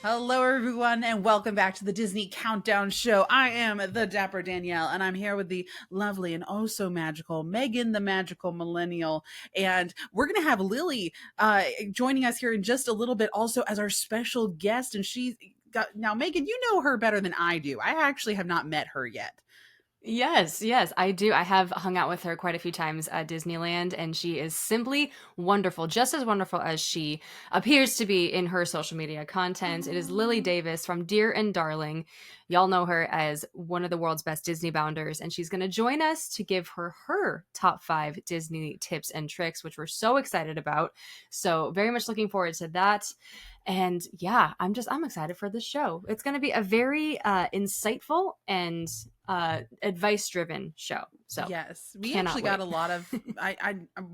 Hello, everyone, and welcome back to the Disney Countdown Show. I am the Dapper Danielle, and I'm here with the lovely and oh so magical Megan, the magical millennial. And we're going to have Lilly joining us here in just a little bit, also as our special guest. And she's got now, Megan, you know her better than I do. I actually have not met her yet. Yes, I do. I have hung out with her quite a few times at Disneyland, and she is simply wonderful, just as wonderful as she appears to be in her social media content. It is Lilly Davis from Dear and Darling. Y'all know her as one of the world's best Disney bounders, and she's going to join us to give her top 5 Disney tips and tricks, which we're so excited about. So, very much looking forward to that. And yeah, I'm excited for this show. It's going to be a very insightful and advice driven show. So Yes, we cannot actually got wait. a lot of.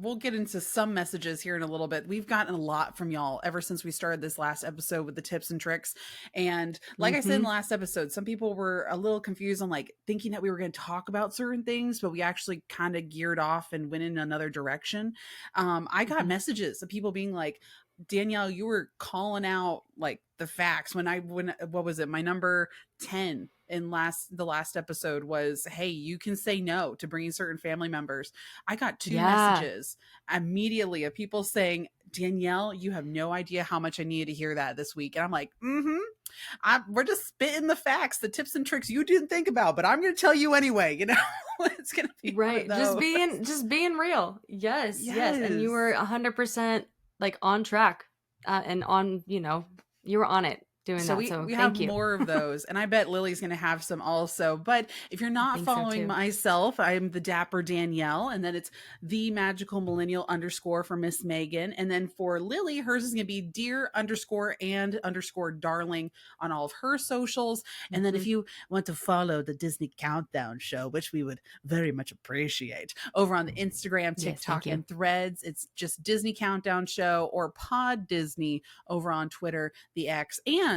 We'll get into some messages here in a little bit. We've gotten a lot from y'all ever since we started this last episode with the tips and tricks. And like I said in the Hmm. last episode, some people were a little confused on like thinking that we were going to talk about certain things, but we actually kind of geared off and went in another direction. I got Hmm. messages of people being like, Danielle, you were calling out like the facts when what was it? My number 10 in the last episode was, hey, you can say no to bringing certain family members. I got two Yeah. messages immediately of people saying, Danielle, you have no idea how much I needed to hear that this week. And I'm like, we're just spitting the facts, the tips and tricks you didn't think about, but I'm going to tell you anyway. It's going to be one of Right. those. Just being real. Yes. And you Yes. were 100% like on track and on, you were on it doing So that. we So we have thank you. more of those, and I bet Lily's going to have some also. But if you're I not think so following too. myself, I'm the Dapper Danielle, and then it's the magical millennial underscore for Miss Megan, and then for Lily, hers is going to be dear underscore and underscore darling on all of her socials. And then Hmm. if you want to follow the Disney Countdown Show, which we would very much appreciate, over on the Instagram, Yes, thank TikTok, you. and Threads, it's just Disney Countdown Show or Pod Disney over on Twitter, the X, and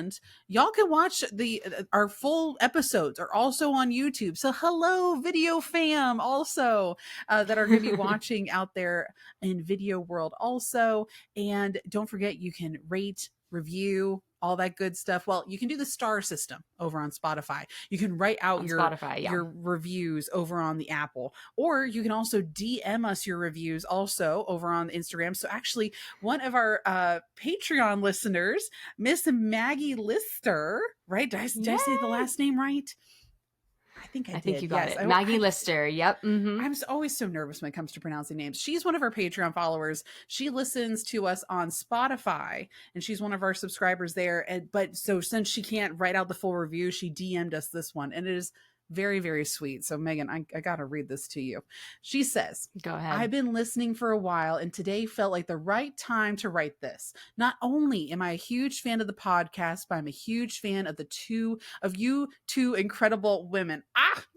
y'all can watch the our full episodes are also on YouTube. So hello, video fam, also that are going to be watching out there in video world also. And don't forget, you can rate, review, all that good stuff. Well, you can do the star system over on Spotify. You can write out On your Spotify, yeah. your reviews over on the Apple, or you can also DM us your reviews also over on Instagram. So actually, one of our Patreon listeners, Miss Maggie Lister, right? Did I say the Yay! last name right? I think I I think did. you got Yes. it. Maggie Lister. Yep. Hmm. I'm always so nervous when it comes to pronouncing names. She's one of our Patreon followers. She listens to us on Spotify, and she's one of our subscribers there. But so since she can't write out the full review, she DM'd us this one, and it is very, very sweet. So Megan, I got to read this to you. She says, Go ahead. I've been listening for a while, and today felt like the right time to write this. Not only am I a huge fan of the podcast, but I'm a huge fan of you two incredible women.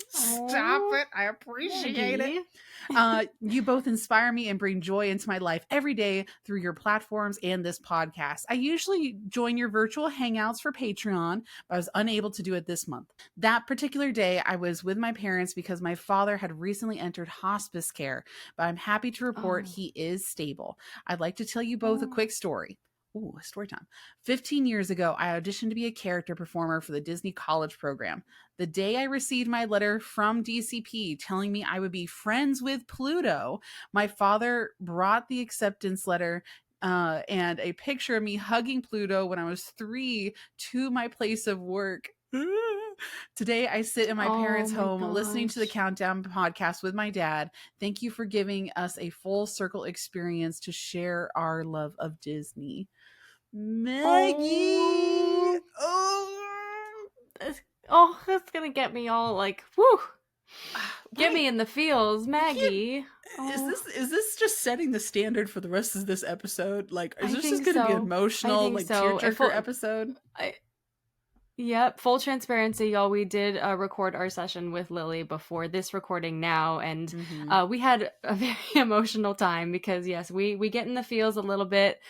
Stop Oh, it. I appreciate it. Maggie. You both inspire me and bring joy into my life every day through your platforms and this podcast. I usually join your virtual hangouts for Patreon, but I was unable to do it this month. That particular day, I was with my parents because my father had recently entered hospice care, but I'm happy to report Oh. he is stable. I'd like to tell you both a Oh. quick story. Ooh, story time. 15 years ago, I auditioned to be a character performer for the Disney College program. The day I received my letter from DCP telling me I would be friends with Pluto, my father brought the acceptance letter and a picture of me hugging Pluto when I was 3 to my place of work. Today, I sit in my Oh parents' my home listening to the gosh. Countdown podcast with my dad. Thank you for giving us a full circle experience to share our love of Disney. Maggie! Oh. Oh! That's gonna get me all like, whew. Get me Wait, in the feels, we can't. Maggie. Is Oh, this just setting the standard for the rest of this episode? Like, is I this just think going to be an so. I emotional, think like so. tearjerker episode? I, Yep, full transparency, y'all. We did record our session with Lily before this recording now, and Mm-hmm. we had a very emotional time because yes, we get in the feels a little bit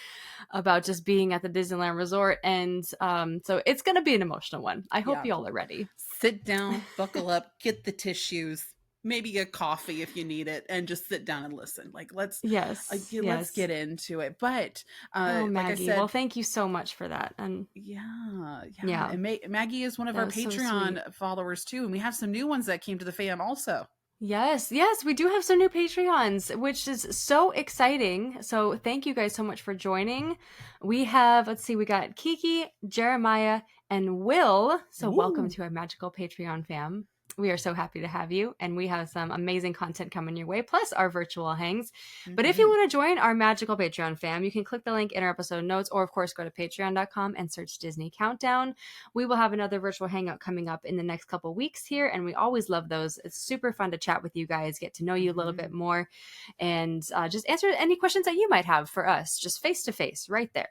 about just being at the Disneyland Resort, and so it's gonna be an emotional one. I hope Yeah. y'all are ready. Sit down, buckle up, get the tissues. maybe a coffee if you need it, and just sit down and listen. Like Yes, let's yes. get into it. But Oh, like I Maggie. Well, said, thank you so much for that. And yeah, yeah, and Maggie is one of that our was so sweet. Patreon followers too, and we have some new ones that came to the fam also. Yes, yes, we do have some new Patreons, which is so exciting. So thank you guys so much for joining. We have, let's see, we got Kiki, Jeremiah, and Will. So welcome Woo! to our magical Patreon fam. We are so happy to have you, and we have some amazing content coming your way, plus our virtual hangs. But if you Hmm. want to join our magical Patreon fam, you can click the link in our episode notes, or of course, go to patreon.com and search Disney Countdown. We will have another virtual hangout coming up in the next couple weeks here, and we always love those. It's super fun to chat with you guys, get to know you a little Hmm. bit more, and just answer any questions that you might have for us, just face to face, right there.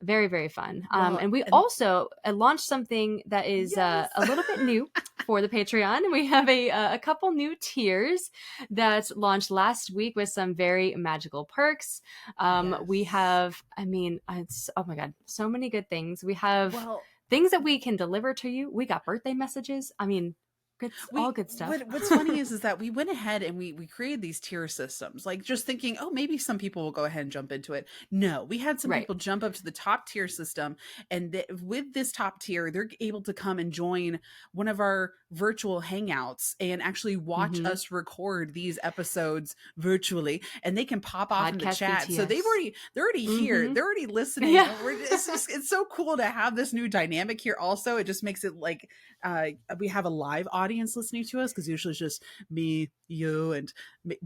Very, very fun. Well, And we and also launched something that is yes. a little bit new for the Patreon. We have a couple new tiers that launched last week with some very magical perks. We Yes. have, I mean, it's, oh my God, so many good things. We have Well, things that we can deliver to you. We got birthday messages. I mean, it's all we good stuff. what's funny is that we went ahead and we created these tier systems, like just thinking, oh, maybe some people will go ahead and jump into it. No, we had some Right. people jump up to the top tier system, and with this top tier, they're able to come and join one of our virtual hangouts and actually watch Mm-hmm. us record these episodes virtually, and they can pop off in the Podcast chat. So BTS. they're already here, Mm-hmm. they're already listening, Yeah. and it's so cool to have this new dynamic here. Also, it just makes it like we have a live audience listening to us, because usually it's just me, you, and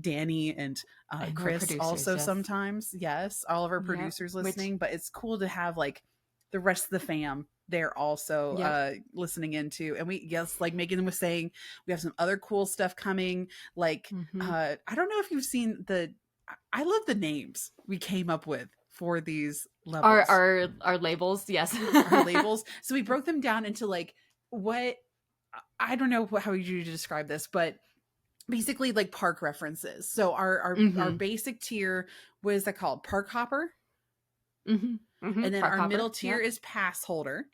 Danny, and And more Chris producers, also yes. sometimes. Yes, all of our Yep. producers Which, listening, but it's cool to have like the rest of the fam there also yep. listening into. And like Megan was saying, we have some other cool stuff coming. Like Mm-hmm. I don't know if you've seen I love the names we came up with for these Our levels, our our labels, yes. our labels. So we broke them down into like what, I don't know how you describe this, but basically like park references. So our Mm-hmm. basic tier, what is that called? Park hopper. Mm-hmm. Mm-hmm. And then Park our hopper. middle tier Yep. is pass holder.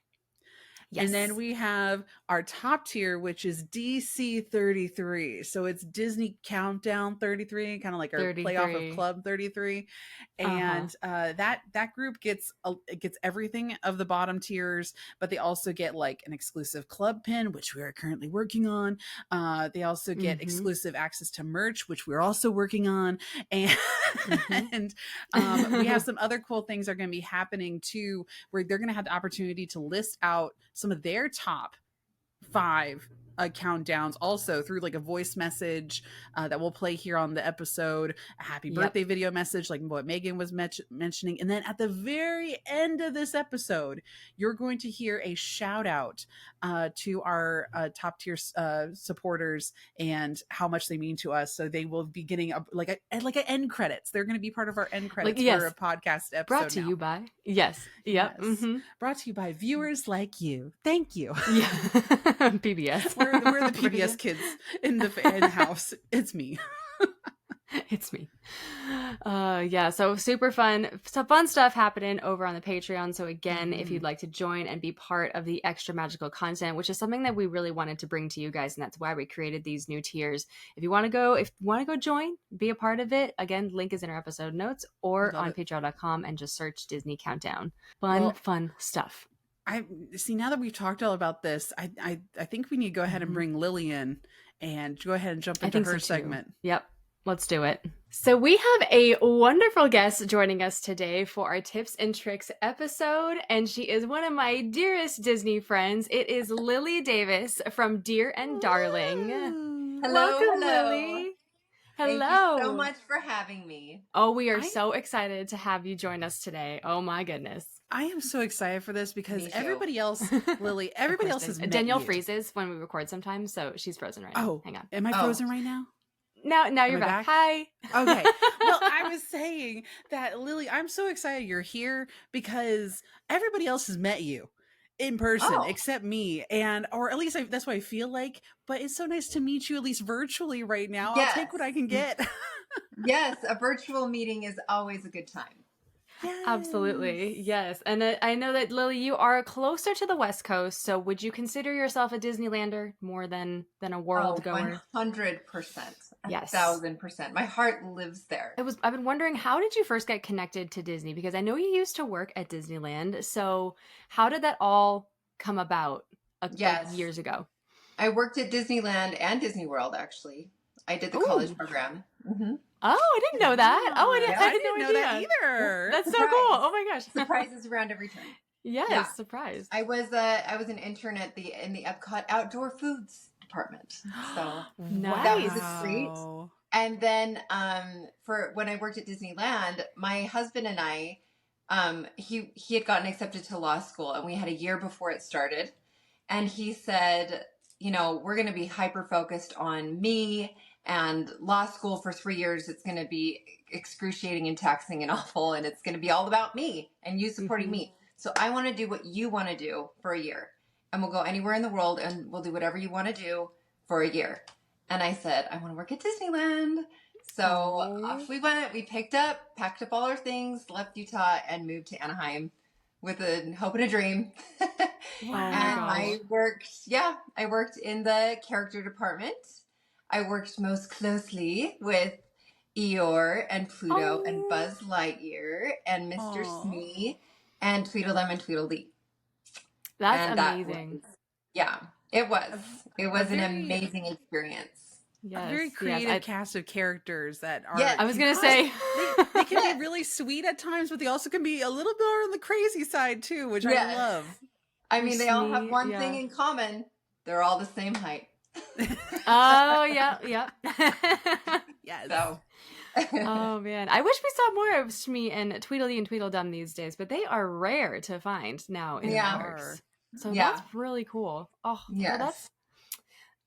And then Yes. we have our top tier, which is DC 33. So it's Disney Countdown 33, kind of like our playoff of 33. Club 33. Uh-huh. And that group gets everything of the bottom tiers, but they also get like an exclusive club pin, which we are currently working on. They also get Mm-hmm. exclusive access to merch, which we're also working on. And, and we have Mm-hmm. some other cool things that are going to be happening too, where they're going to have the opportunity to list out some of their top five countdowns also through like a voice message that we'll play here on the episode, a happy Yep. birthday video message like what Megan was mentioning, and then at the very end of this episode you're going to hear a shout out to our top tier supporters and how much they mean to us. So they will be getting like an end credits. They're going to be part of our end Like, credits for a yes. podcast Brought episode to now. you by. Yes. Yep. Yes, Mm-hmm. brought to you by viewers like you. Thank you. Yeah. PBS. We're the PBS Version. kids in the house. It's me. It's me. Yeah, so super fun. Some fun stuff happening over on the Patreon. So again, if you'd like to join and be part of the extra magical content, which is something that we really wanted to bring to you guys, and that's why we created these new tiers. If you want to go join, be a part of it. Again, link is in our episode notes We or love on it. patreon.com and just search Disney Countdown. Well, Fun stuff. I see, now that we've talked all about this, I think we need to go ahead and bring Lilly in and go ahead and jump I into think so her too. segment. Yep. Let's do it. So we have a wonderful guest joining us today for our tips and tricks episode, and she is one of my dearest Disney friends. It is Lilly Davis from Dear and Darling. Woo! Hello, Welcome, hello. Lily. Thank you so Hello. much for having me. Oh, we are I so excited to have you join us today. Oh my goodness. I am so excited for this because Me too. everybody else, Lily, Of everybody course, else has met Danielle you. freezes when we record sometimes, so she's frozen right now. Oh, Hang on. am I frozen right now? Now Am you're I back. back? Hi. Okay. Well, I was saying that, Lily, I'm so excited you're here because everybody else has met you in person Oh. except me, and or at least that's what I feel like. But it's so nice to meet you at least virtually right now. I'll take what I can get. Yes, a virtual meeting is always a good time. Absolutely. Yes. And I know that, Lily, you are closer to the West Coast. So would you consider yourself a Disneylander more than a world Oh, goer? 100%. Yes. 1,000%. My heart lives there. I've been wondering, how did you first get connected to Disney? Because I know you used to work at Disneyland. So how did that all come about like Yes. years ago? I worked at Disneyland and Disney World, actually. I did the college program. Mm-hmm. Oh, I didn't know that. Oh, I I had no didn't know idea. that either. That's so Surprise. cool. Oh my gosh. Surprises around every turn. Yes, Yeah. surprise. I was an intern in the Epcot outdoor foods department. So Nice. that was a treat. And then for when I worked at Disneyland, my husband and I, he had gotten accepted to law school, and we had a year before it started. And he said, we're going to be hyper focused on me and law school for 3 years. It's going to be excruciating and taxing and awful, and it's going to be all about me and you supporting me. So I want to do what you want to do for a year, and we'll go anywhere in the world, and we'll do whatever you want to do for a year. And I said, I want to work at Disneyland. So off we went. We packed up all our things, left Utah, and moved to Anaheim with a hope and a dream. Wow. And I worked in the character department. I worked most closely with Eeyore and Pluto and Buzz Lightyear and Mr. Smee and Tweedledum and Tweedledee. That's amazing. It was. It was an amazing experience. Yes, a very creative cast of characters that are. I was going to say. they can be really sweet at times, but they also can be a little bit on the crazy side too, which I love. I mean, they all have one thing in common. They're all the same height. Oh, yeah. Yes. So. Oh, man. I wish we saw more of Smee and Tweedledee and Tweedledum these days, but they are rare to find now in the parks. So that's really cool. Oh, yes. Well,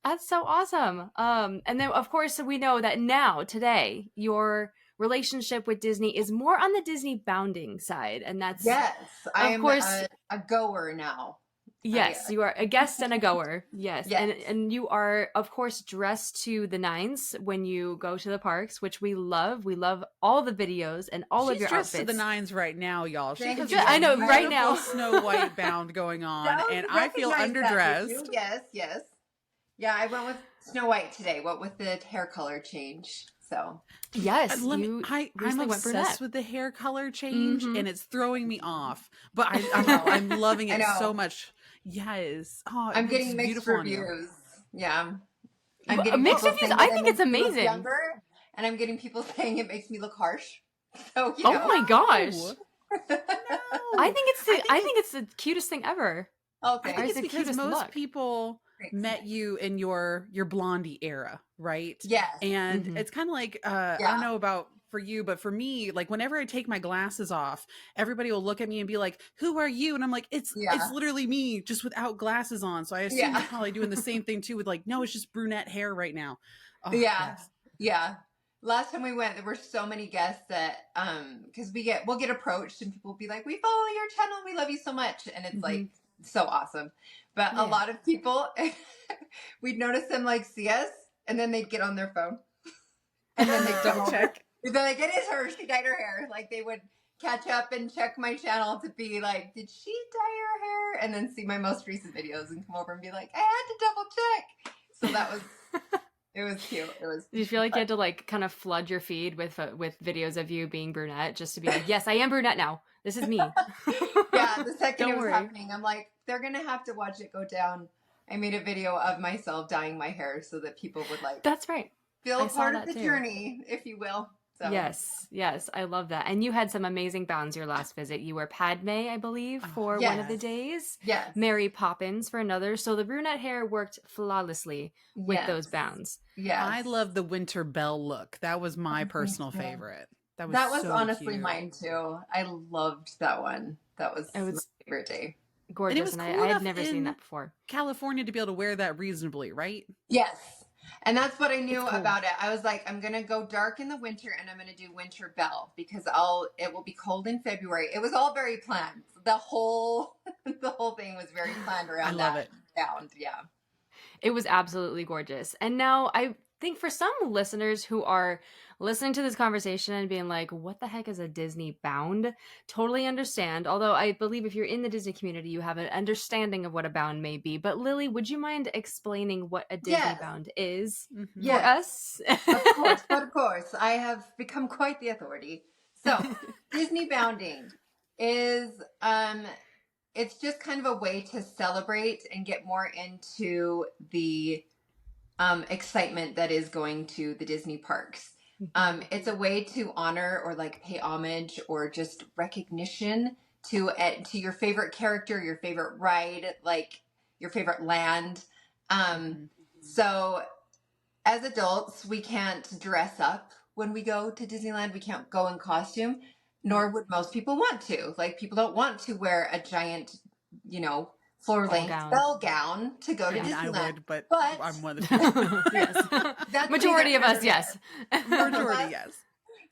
that's so awesome. And then, of course, we know that now, today, your relationship with Disney is more on the Disney bounding side. And that's... Yes, I am a goer now. Yes, you are a guest and a goer. Yes. And you are, of course, dressed to the nines when you go to the parks, which we love. We love all the videos and all of your outfits. She's dressed to the nines right now, y'all. I know, right now. Snow White bound going on, and I feel underdressed. Yes. Yeah, I went with Snow White today. What with the hair color change. So yes, I'm obsessed with the hair color change, and it's throwing me off. But I'm loving it so much. Yes. Oh, I'm getting mixed reviews. Yeah. I'm getting mixed reviews. I think it's amazing. Younger, and I'm getting people saying it makes me look harsh. So oh my gosh. No. I think it's the cutest thing ever. Okay. I think it's because most people met you in your Blondie era, right? Yes. And it's kind of like I don't know about for you, but for me, like whenever I take my glasses off, everybody will look at me and be like, "Who are you?" And I'm like, "It's literally me, just without glasses on." So I assume you're probably doing the same thing too. With like, no, it's just brunette hair right now. Oh, yeah. Last time we went, there were so many guests that because we'll get approached and people will be like, "We follow your channel, we love you so much," and it's like so awesome. But a lot of people, we'd notice them like see us, and then they'd get on their phone, and then they'd double check. They're like, "It is her. She dyed her hair." Like they would catch up and check my channel to be like, "Did she dye her hair?" And then see my most recent videos and come over and be like, "I had to double check." So that was. It was cute. It was. Did you feel like you had to like kind of flood your feed with videos of you being brunette just to be like, yes, I am brunette now. This is me. Yeah, the second it was happening, I'm like, they're gonna have to watch it go down. I made a video of myself dyeing my hair so that people would like. That's right. Feel part of the journey, if you will. So. Yes, I love that. And you had some amazing bounds your last visit. You were Padme, I believe, for one of the days. Yes. Mary Poppins for another. So the brunette hair worked flawlessly with those bounds. Yeah. I love the Winter Belle look. That was my personal favorite. That was so honestly cute. Mine too. I loved that one. It was my favorite day. Gorgeous. And I had never seen that before. California to be able to wear that reasonably, right? Yes. And that's what I knew about it. I was like, I'm going to go dark in the winter and I'm going to do Winter Belle because it will be cold in February. It was all very planned. The whole thing was very planned around that. I love it. Sound. Yeah. It was absolutely gorgeous. And now think for some listeners who are listening to this conversation and being like, what the heck is a Disney bound? Totally understand. Although I believe if you're in the Disney community, you have an understanding of what a bound may be. But Lily, would you mind explaining what a Disney Yes. bound is for Yes. us? Of course. I have become quite the authority. So Disney bounding is it's just kind of a way to celebrate and get more into the excitement that is going to the Disney parks. It's a way to honor or like pay homage or just recognition to your favorite character, your favorite ride, like your favorite land. So as adults, we can't dress up when we go to Disneyland. We can't go in costume, nor would most people want to. Like, people don't want to wear a giant, floor-length bell gown to go to Disneyland. I would, but I'm one of the yes. Majority of us, yes. Majority, yes.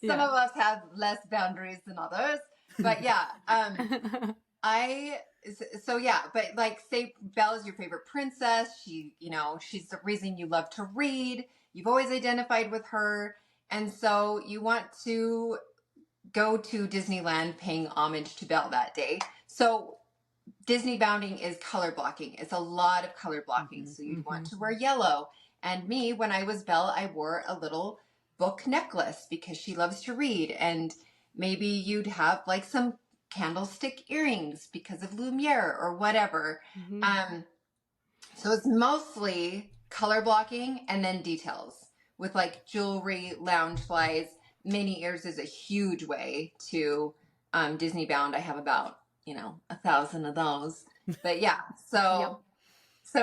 Some of us have less boundaries than others, but yeah. But like, say Belle is your favorite princess. She's the reason you love to read. You've always identified with her. And so you want to go to Disneyland paying homage to Belle that day. So Disney bounding is color blocking. It's a lot of color blocking. So you'd want to wear yellow. And me, when I was Belle, I wore a little book necklace because she loves to read. And maybe you'd have like some candlestick earrings because of Lumiere or whatever. So it's mostly color blocking and then details with like jewelry, lounge flies. Mini ears is a huge way to Disney bound. I have about 1,000 of those. But yeah, so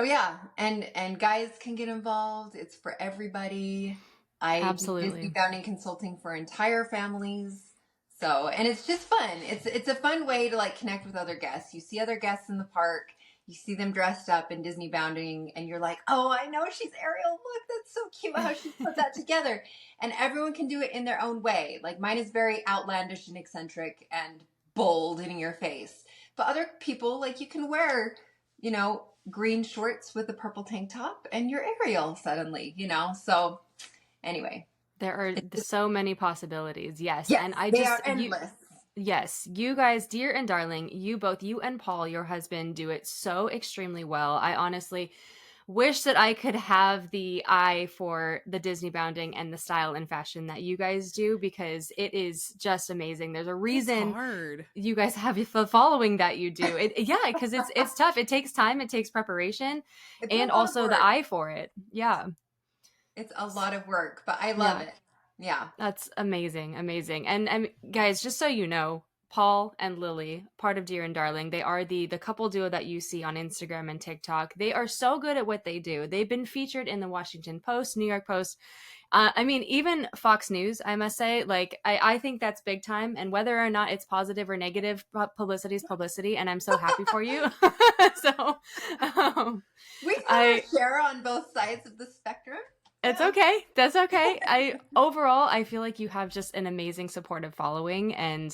yeah, and guys can get involved. It's for everybody. I do Disney bounding consulting for entire families. So, and it's just fun. It's a fun way to like connect with other guests. You see other guests in the park, you see them dressed up in Disney bounding, and you're like, oh, I know she's Ariel. Look, that's so cute how she put that together. And everyone can do it in their own way. Like, mine is very outlandish and eccentric and bold and in your face. But other people, like, you can wear, green shorts with a purple tank top and you're Ariel suddenly, So anyway. There are so many possibilities. Yes. Yes, And they are endless. Yes, you guys, dear and darling, you and Paul, your husband, do it so extremely well. I honestly wish that I could have the eye for the Disney bounding and the style and fashion that you guys do, because it is just amazing. There's a reason you guys have the following that you do. Because it's tough. It takes time. It takes preparation, and also the eye for it. Yeah. It's a lot of work, but I love it. Yeah. That's amazing. Amazing. And guys, just so you know, Paul and Lily, part of Dear and Darling, they are the couple duo that you see on Instagram and TikTok. They are so good at what they do. They've been featured in the Washington Post, New York Post. Even Fox News, I must say. Like, I think that's big time. And whether or not it's positive or negative, publicity is publicity. And I'm so happy for you. We kind of share on both sides of the spectrum. It's okay. That's okay. I feel like you have just an amazing supportive following, and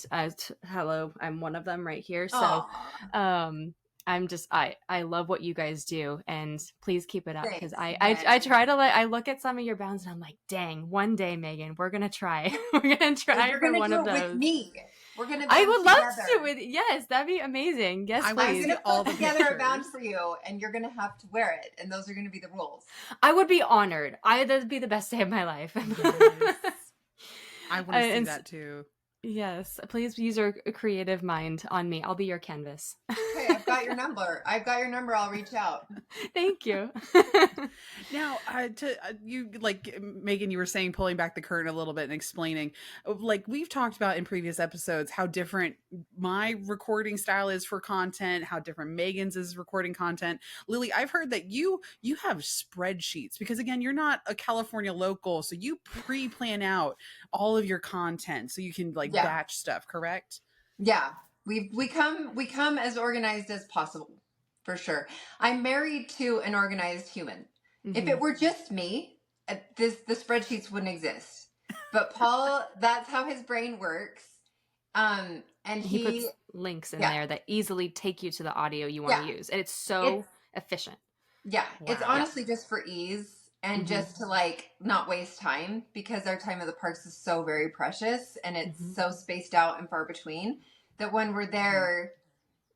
hello, I'm one of them right here. So, I love what you guys do, and please keep it up, because I try to I look at some of your bounds and I'm like, dang, one day, Megan, we're gonna try. We're gonna try for one of those. With me. We're gonna. I would love to with yes, that'd be amazing. Yes, please. I'm gonna put together a bound for you, and you're gonna have to wear it, and those are gonna be the rules. I would be honored. That'd be the best day of my life. Yes. I want to see that too. Yes, please use your creative mind on me. I'll be your canvas. Okay, I've got your number. I'll reach out. Thank you. Now, you, like Megan, you were saying, pulling back the curtain a little bit and explaining, like we've talked about in previous episodes, how different my recording style is for content, how different Megan's is recording content. Lily, I've heard that you have spreadsheets, because again, you're not a California local, so you pre-plan out all of your content so you can batch stuff, correct? Yeah. We come as organized as possible, for sure. I'm married to an organized human. Mm-hmm. If it were just me, the spreadsheets wouldn't exist. But Paul, that's how his brain works. And he puts links in there that easily take you to the audio you want to use. And it's efficient. Yeah. Wow. It's honestly just for ease. and just to like not waste time, because our time at the parks is so very precious and it's so spaced out and far between, that when we're there,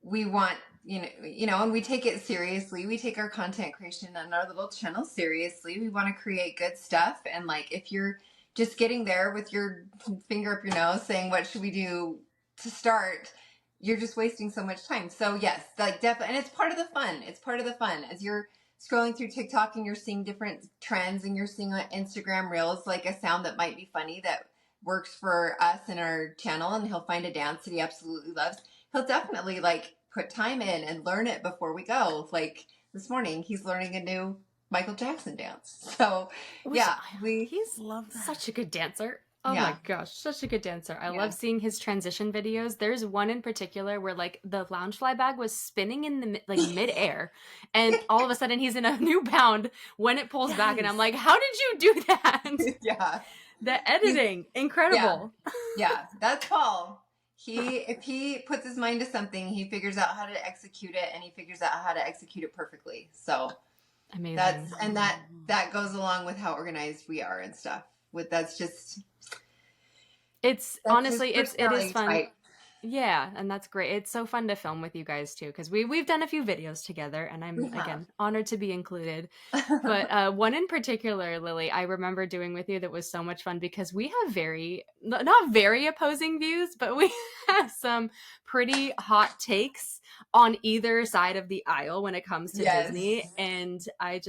we want, and we take it seriously. We take our content creation and our little channel seriously. We want to create good stuff. And like, if you're just getting there with your finger up your nose saying, what should we do to start? You're just wasting so much time. So yes, like definitely. And it's part of the fun. It's part of the fun. As you're scrolling through TikTok and you're seeing different trends and you're seeing on Instagram Reels, like a sound that might be funny that works for us in our channel, and he'll find a dance that he absolutely loves. He'll definitely like put time in and learn it before we go. Like this morning, he's learning a new Michael Jackson dance. So he's such a good dancer. Oh my gosh, such a good dancer. I love seeing his transition videos. There's one in particular where like the Loungefly bag was spinning in the midair, and all of a sudden he's in a new bound when it pulls back, and I'm like, how did you do that? Yeah. The editing, incredible. Yeah, that's Paul. If he puts his mind to something, he figures out how to execute it, and he figures out how to execute it perfectly. So amazing. That goes along with how organized we are and stuff. It's honestly, it is fun. Type. Yeah, and that's great. It's so fun to film with you guys too, because we've done a few videos together, and I'm again honored to be included. But one in particular, Lily, I remember doing with you that was so much fun, because we have not very opposing views, but we have some pretty hot takes on either side of the aisle when it comes to Disney. And I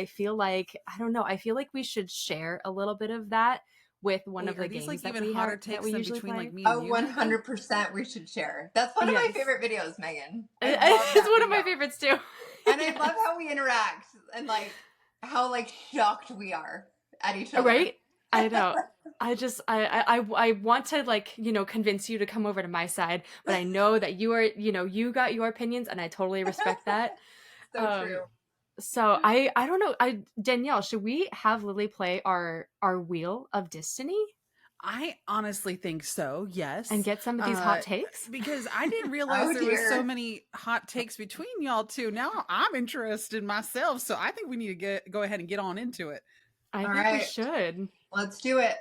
feel like, I don't know, I feel like we should share a little bit of that with one of the games like that even we hotter have, takes that we than usually between play? Like me and you. 100% we should share. That's one of my favorite videos, Megan. It's one of my favorites too. And I love how we interact and like how like shocked we are at each other. Right? I know. I want to like, convince you to come over to my side, but I know that you are, you got your opinions, and I totally respect that. So true. So I don't know. Danielle, should we have Lily play our Wheel of DIStiny? I honestly think so, yes. And get some of these hot takes? Because I didn't realize there was so many hot takes between y'all two. Now I'm interested myself, so I think we need to go ahead and get on into it. I think we should. Let's do it.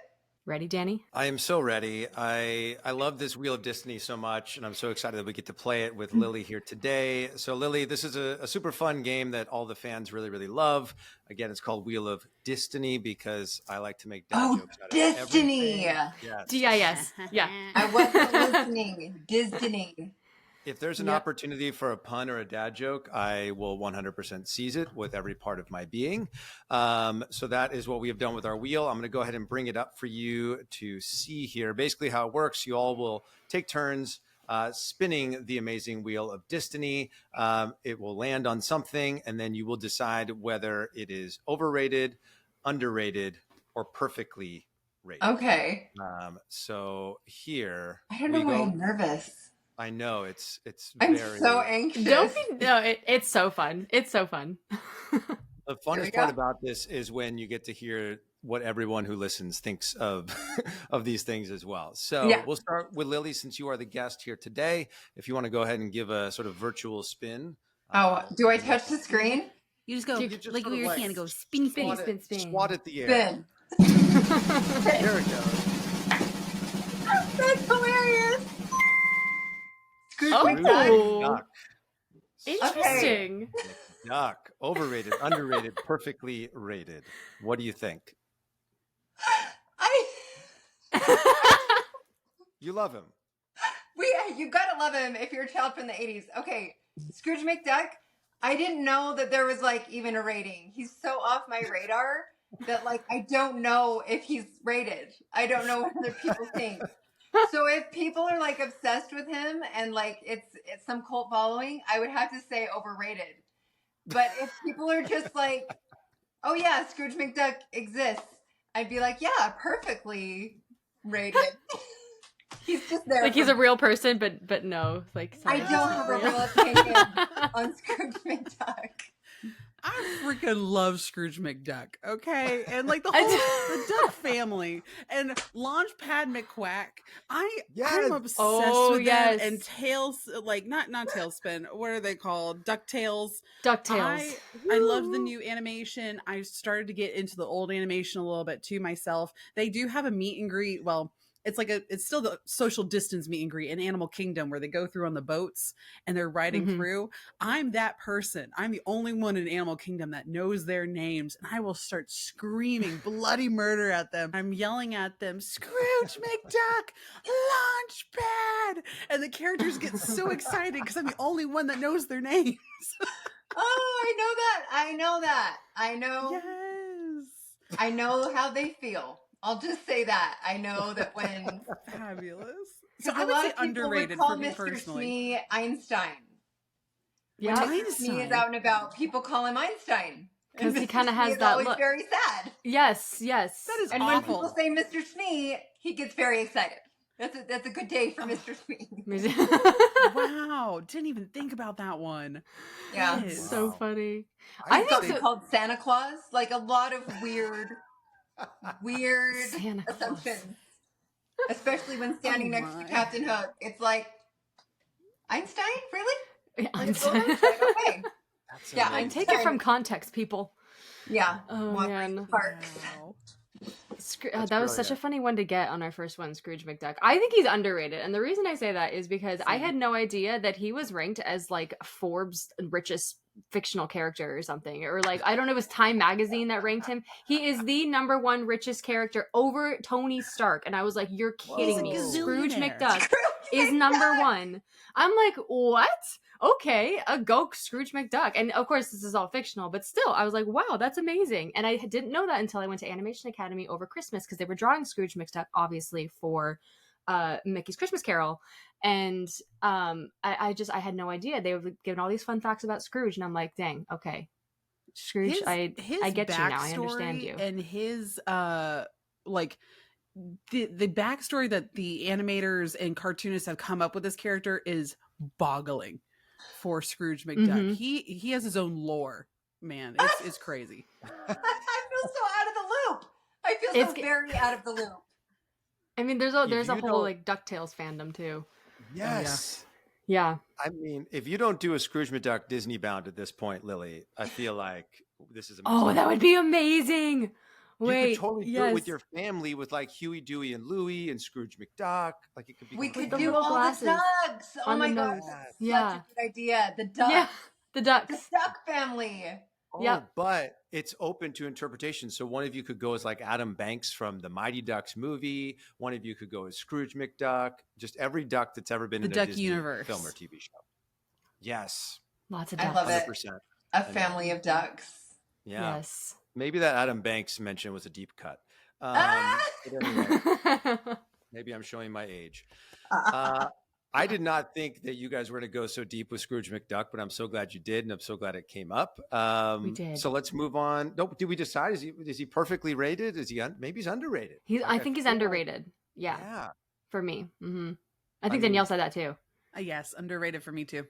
Ready, Danny? I am so ready. I love this Wheel of DIStiny so much, and I'm so excited that we get to play it with Lily here today. So Lily, this is a super fun game that all the fans really, really love. Again, it's called Wheel of DIStiny because I like to make dad jokes out of DIStiny. Yes. DIS. Yeah. I wasn't listening. DIStiny. If there's an opportunity for a pun or a dad joke, I will 100% seize it with every part of my being. So that is what we have done with our wheel. I'm going to go ahead and bring it up for you to see here. Basically how it works, you all will take turns spinning the amazing Wheel of DIStiny. It will land on something, and then you will decide whether it is overrated, underrated, or perfectly rated. Okay. So here I don't know why I'm nervous. I know I'm very so anxious. It's so fun. It's so fun. The funnest part about this is when you get to hear what everyone who listens thinks of of these things as well. So we'll start with Lily, since you are the guest here today. If you want to go ahead and give a sort of virtual spin. Do I touch the screen? You just go like with your hand, go spin, spin, spin, spin. Swat at the air. Spin. There it goes. That's hilarious. Duck. Interesting. Duck. Overrated, underrated, perfectly rated. What do you think? You love him. You gotta love him if you're a child from the 80s. Okay, Scrooge McDuck, I didn't know that there was like even a rating. He's so off my radar that like I don't know if he's rated. I don't know what other people think. So if people are like obsessed with him and like it's some cult following, I would have to say overrated. But if people are just like, oh yeah, Scrooge McDuck exists, I'd be like, yeah, perfectly rated. He's just there. Like he's a real person, but no, like I don't have a real opinion on Scrooge McDuck. I freaking love Scrooge McDuck, okay? And like the Duck family and Launchpad McQuack. I'm obsessed with them and Tails, like not Tailspin. What are they called? DuckTales. DuckTales. I love the new animation. I started to get into the old animation a little bit too myself. They do have a meet and greet. Well, it's still the social distance meet and greet in Animal Kingdom where they go through on the boats and they're riding through. I'm that person. I'm the only one in Animal Kingdom that knows their names, and I will start screaming bloody murder at them. I'm yelling at them, Scrooge McDuck, Launchpad, and the characters get so excited because I'm the only one that knows their names. Oh, I know that. I know that. I know. Yes. I know how they feel. I'll just say that. I know that when fabulous. So a I would lot say of people underrated would call for me Mr. personally. Smee Einstein. Yeah, When Mr. Smee is out and about, people call him Einstein because he kind of Smee has is that always look. very sad. Yes. That is And awful. when people say Mr. Smee, he gets very excited. That's a good day for Mr. Smee. Wow, didn't even think about that one. Yeah, Yes. So funny. I think so. Called Santa Claus. Like a lot of weird Santa Claus. assumptions, especially when standing next to Captain Hook. It's like Einstein, really? Einstein. Okay. Yeah, I take it from context, people. Yeah. Oh man. Wow. That was such a funny one to get on our first one, Scrooge McDuck. I think he's underrated, and the reason I say that is because I had no idea that he was ranked as like Forbes' richest fictional character or something, or like I don't know, it was Time Magazine that ranked him. He is the #1 richest character over Tony Stark, and I was like, "You're kidding me!" Scrooge McDuck is #1. I'm like, what? Okay, go Scrooge McDuck. And of course, this is all fictional, but still, I was like, wow, that's amazing. And I didn't know that until I went to Animation Academy over Christmas because they were drawing Scrooge McDuck, obviously, for Mickey's Christmas Carol. And I had no idea. They were giving all these fun facts about Scrooge, and I'm like, dang, okay. Scrooge, I get you now. I understand you. And his, like, the backstory that the animators and cartoonists have come up with this character is boggling for Scrooge McDuck. He has his own lore, man. It's crazy. I feel so out of the loop. I feel so very out of the loop. I mean, there's a whole like DuckTales fandom too. Yes. Yeah. I mean, if you don't do a Scrooge McDuck Disney bound at this point, Lily, I feel like this is amazing. Oh, that would be amazing. Wait, you could totally do it with your family, with like Huey, Dewey, and Louie, and Scrooge McDuck. Like it could be. We could do all the ducks. Oh my gosh, that's such a good idea. The ducks. Yeah, the ducks. The duck family. Oh, but it's open to interpretation. So one of you could go as like Adam Banks from the Mighty Ducks movie. One of you could go as Scrooge McDuck. Just every duck that's ever been in a Duck Disney universe film or TV show. Yes, lots of ducks. I love it. 100%. A family of ducks. Yeah. Yes. Maybe that Adam Banks mention was a deep cut. But anyway, maybe I'm showing my age. I did not think that you guys were going to go so deep with Scrooge McDuck, but I'm so glad you did, and I'm so glad it came up. We did. So let's move on. No, did we decide? Is he perfectly rated? Maybe he's underrated? I think he's underrated. Yeah. For me. I think Danielle said that too. Yes, underrated for me too.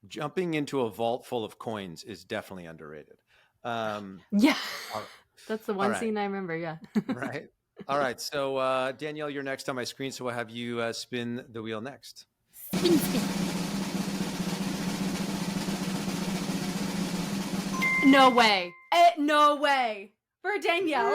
Jumping into a vault full of coins is definitely underrated. Yeah. That's the one scene I remember. Yeah. Right. All right. So, Danielle, you're next on my screen. So we'll have you spin the wheel next. Spin, spin. No way. No way. For Danielle.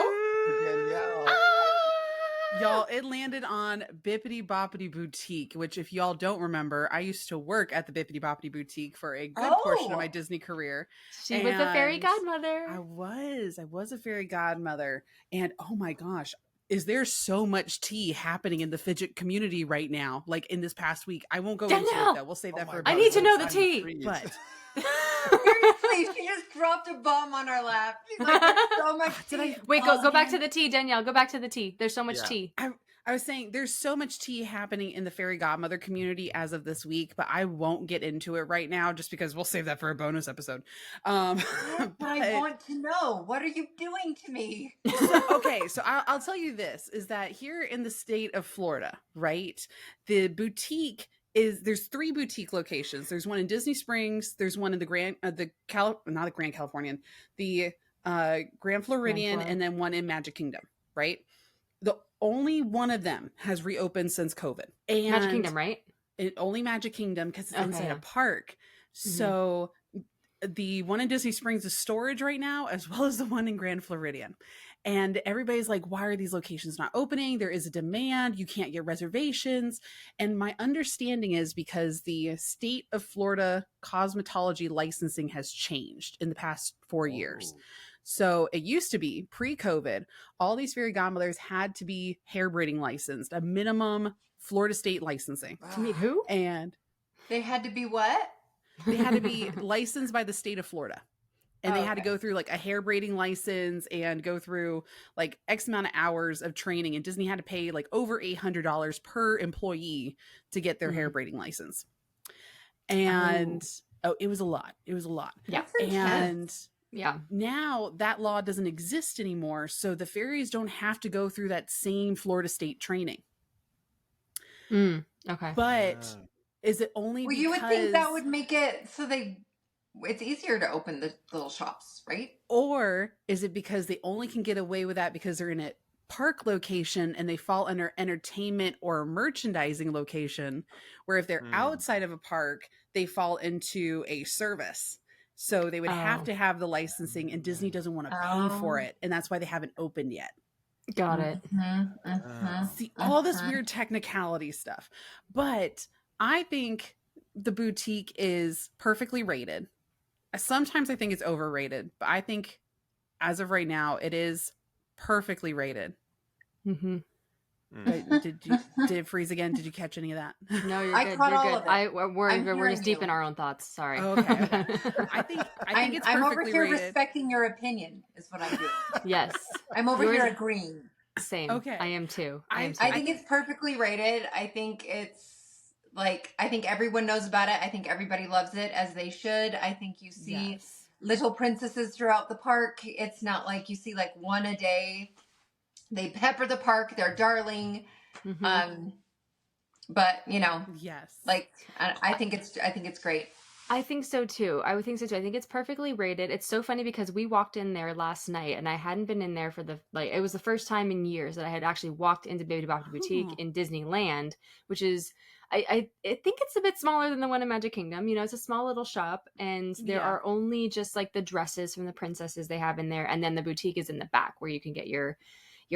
Y'all, it landed on Bippity Boppity Boutique, which if y'all don't remember, I used to work at the Bippity Boppity Boutique for a good portion of my Disney career. She was a fairy godmother. I was a fairy godmother. And oh my gosh, is there so much tea happening in the fidget community right now? Like in this past week. I won't go into it though. We'll save that for a I need to know the tea. But seriously, she just dropped a bomb on our lap. She's like, there's so much tea. Wait, go back to the tea, Danielle. Go back to the tea. There's so much tea. I was saying there's so much tea happening in the fairy godmother community as of this week, but I won't get into it right now just because we'll save that for a bonus episode. But I want to know, what are you doing to me? So I'll tell you this, is that here in the state of Florida, right, the boutique is there's 3 boutique locations. There's one in Disney Springs. There's one in the not the Grand Californian, the Grand Floridian, and then one in Magic Kingdom, right? The only one of them has reopened since COVID. And Magic Kingdom, right? Only Magic Kingdom, because it's inside a park. So the one in Disney Springs is storage right now, as well as the one in Grand Floridian. And everybody's like, why are these locations not opening? There is a demand. You can't get reservations. And my understanding is because the state of Florida cosmetology licensing has changed in the past 4 years. So it used to be pre-COVID, all these fairy godmothers had to be hair braiding licensed, a minimum Florida state licensing. To meet who? And they had to be what? They had to be licensed by the state of Florida. And they had to go through like a hair braiding license and go through like X amount of hours of training. And Disney had to pay like over $800 per employee to get their hair braiding license. And it was a lot. It was a lot. Yeah. And yeah, now that law doesn't exist anymore. So the fairies don't have to go through that same Florida state training. Okay. But is it only you would think that would make it so it's easier to open the little shops, right? Or is it because they only can get away with that because they're in a park location and they fall under entertainment or merchandising location, where if they're outside of a park, they fall into a service. So they would have to have the licensing, and Disney doesn't want to pay for it. And that's why they haven't opened yet. Got it. See, all this weird technicality stuff. But I think the boutique is perfectly rated. Sometimes I think it's overrated, but I think as of right now, it is perfectly rated. Did it freeze again? Did you catch any of that? No, you're I good. caught You're all good. of it. We're just deep in our own thoughts. Sorry. Okay. I think it's perfectly I'm over here rated. respecting your opinion, is what I'm doing. Yes. I'm over here agreeing. Same. Okay. I am too. I think it's perfectly rated. I think it's like, I think everyone knows about it. I think everybody loves it, as they should. I think you see little princesses throughout the park. It's not like you see like one a day. They pepper the park. They're darling. But like I think it's great. I think so too. I would think so too. I think it's perfectly rated. It's so funny because we walked in there last night, and I hadn't been in there for it was the first time in years that I had actually walked into Baby Bop Boutique in Disneyland, which is, I think it's a bit smaller than the one in Magic Kingdom. It's a small little shop, and there are only just like the dresses from the princesses they have in there, and then the boutique is in the back where you can get your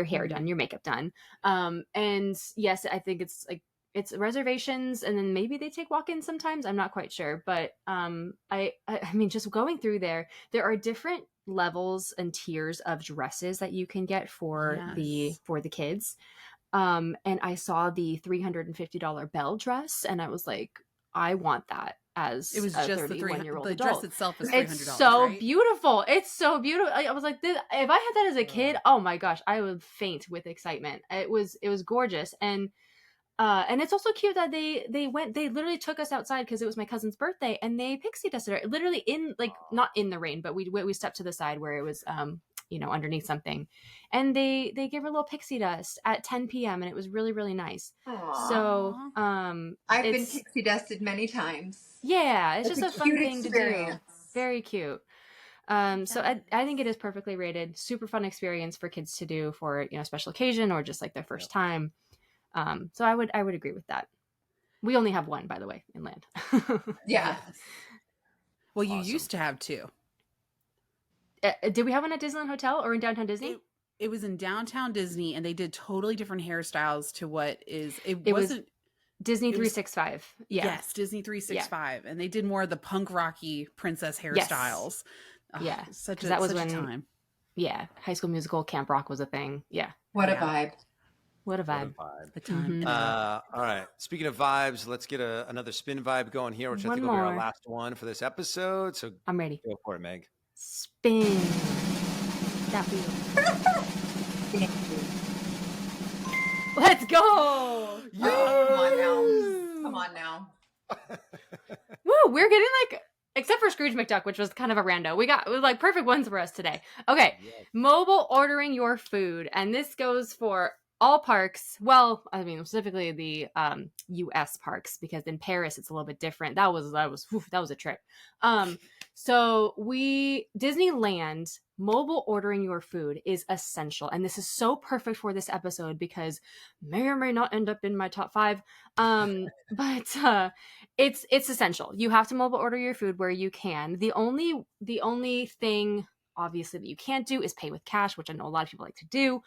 hair done, your makeup done. And yes, I think it's like, it's reservations, and then maybe they take walk-ins sometimes. I'm not quite sure, but I mean, just going through there are different levels and tiers of dresses that you can get for the kids. And I saw the $350 Belle dress, and I was like, I want that. As it was a just 31-year-old the adult. dress itself is $300. It's so right? beautiful. It's so beautiful. I was like, if I had that as a kid, oh my gosh, I would faint with excitement. It was gorgeous. And it's also cute that they literally took us outside because it was my cousin's birthday, and they pixie dusted her literally in, like, not in the rain, but we stepped to the side where it was underneath something, and they gave her a little pixie dust at 10 p.m. and it was really, really nice. Aww. So I've been pixie dusted many times. Yeah, it's just a fun thing experience. to do. Very cute. So I think it is perfectly rated. Super fun experience for kids to do for special occasion or just like their first time. So I would agree with that. We only have one, by the way, in land. Yeah. Well, you used to have two. Did we have one at Disneyland Hotel or in Downtown Disney? It was in Downtown Disney, and they did totally different hairstyles to what is. It wasn't Disney 365. Yeah. Yes, Disney 365, and they did more of the punk rocky princess hairstyles. Yeah, such a time. Yeah, High School Musical, Camp Rock was a thing. Yeah. What a vibe. What a vibe. The time. All right. Speaking of vibes, let's get another spin vibe going here, which I think will be our last one for this episode. So I'm ready. Go for it, Meg. Spin that wheel. Let's go. Come on now. Woo, we're getting like, except for Scrooge McDuck, which was kind of a rando. It was like perfect ones for us today. Okay. Yes. Mobile ordering your food. And this goes for all parks, well, I mean, specifically the US parks, because in Paris it's a little bit different. That was a trip. So Disneyland, mobile ordering your food is essential, and this is so perfect for this episode because may or may not end up in my top 5. But it's essential. You have to mobile order your food where you can. The only thing obviously that you can't do is pay with cash, which I know a lot of people like to do.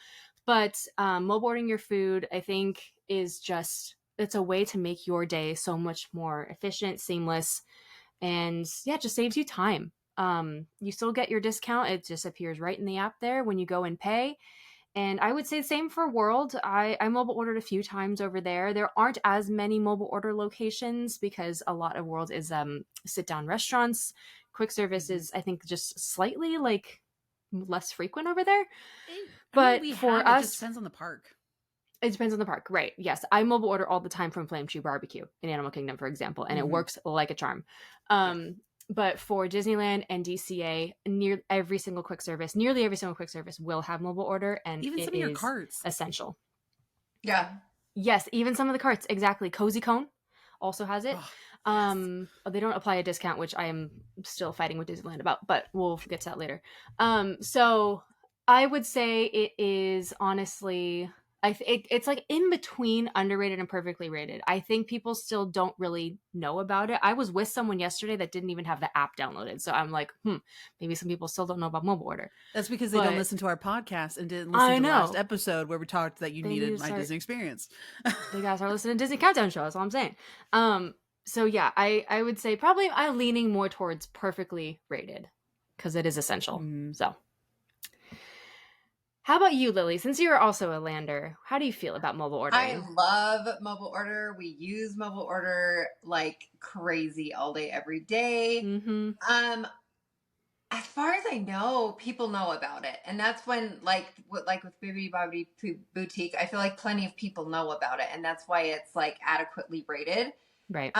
But mobile ordering your food, I think, is just, it's a way to make your day so much more efficient, seamless, and yeah, it just saves you time. You still get your discount. It just appears right in the app there when you go and pay. And I would say the same for World. I mobile ordered a few times over there. There aren't as many mobile order locations because a lot of World is sit-down restaurants. Quick service is, I think, just slightly like less frequent over there. But for us, it just depends on the park. It depends on the park, right? Yes, I mobile order all the time from Flame Tree Barbecue in Animal Kingdom, for example, and it works like a charm. But for Disneyland and DCA, nearly every single quick service will have mobile order, and even some of your carts essential. Yeah. Yes, even some of the carts, exactly. Cozy Cone also has it. They don't apply a discount, which I am still fighting with Disneyland about, but we'll get to that later. So I would say it is honestly, it's like in between underrated and perfectly rated. I think people still don't really know about it. I was with someone yesterday that didn't even have the app downloaded. So I'm like, maybe some people still don't know about mobile order. That's because they don't listen to our podcast and didn't listen to the last episode where we talked that you needed My Disney Experience. They gotta start listening to Disney Countdown Show. That's all I'm saying. So yeah, I would say probably I'm leaning more towards perfectly rated because it is essential. So how about you, Lily? Since you're also a lander, how do you feel about mobile ordering? I love mobile order. We use mobile order like crazy all day, every day. As far as I know, people know about it. And that's when, like with Bibbidi Bobbidi Boutique, I feel like plenty of people know about it. And that's why it's like adequately rated. Right.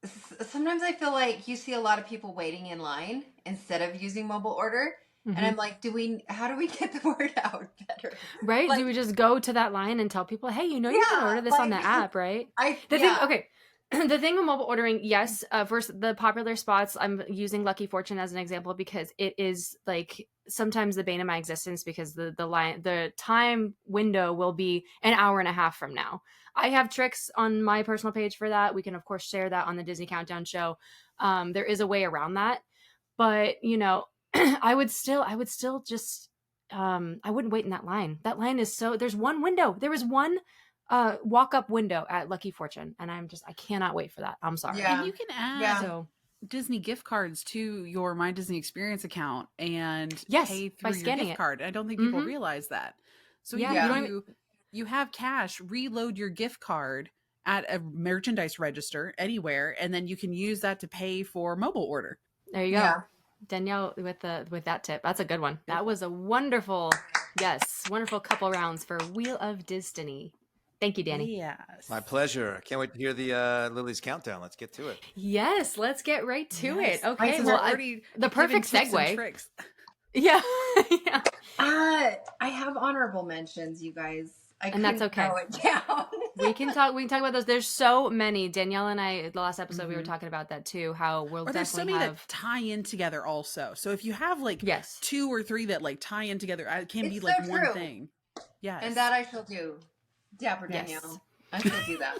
Sometimes I feel like you see a lot of people waiting in line instead of using mobile order. And I'm like, how do we get the word out better? Right? Like, do we just go to that line and tell people, hey, you can order this on the app, right? The thing with mobile ordering, yes, for the popular spots, I'm using Lucky Fortune as an example because it is like sometimes the bane of my existence because the time window will be an hour and a half from now. I have tricks on my personal page for that. We can of course share that on the Disney Countdown Show. There is a way around that, but I would still just I wouldn't wait in that line. That line is there's one window. There is one walk-up window at Lucky Fortune, and I cannot wait for that. I'm sorry. Yeah. And you can add Disney gift cards to your My Disney Experience account and pay through your gift card. I don't think people realize that. So you have cash, reload your gift card at a merchandise register anywhere, and then you can use that to pay for mobile order. There you go. Danielle with that tip. That's a good one. That was a wonderful couple rounds for Wheel of DIStiny. Thank you, Danny. Yes. My pleasure. I can't wait to hear the Lily's countdown. Let's get to it. Yes, let's get right to it. Okay, so well, the perfect segue. Yeah. Yeah. I have honorable mentions, you guys. And that's okay. We can talk about those. There's so many. Danielle and I, the last episode, we were talking about that too. How there's so many that tie in together also. So if you have like 2 or 3 that like tie in together, it can be like one thing. Yes. And that I shall do. Dapper Danielle. Yes. I shall do that.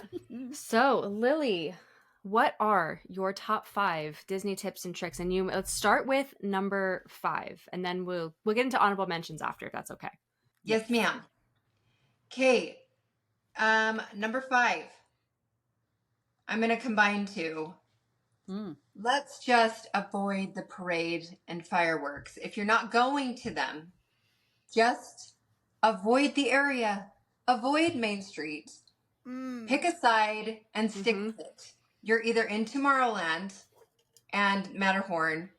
So Lily, what are your top 5 Disney tips and tricks? And let's start with number 5, and then we'll get into honorable mentions after, if that's okay. Yes, ma'am. Okay. Number 5. I'm going to combine 2. Let's just avoid the parade and fireworks. If you're not going to them, just avoid the area. Avoid Main Street. Pick a side and stick with it. You're either in Tomorrowland and Matterhorn,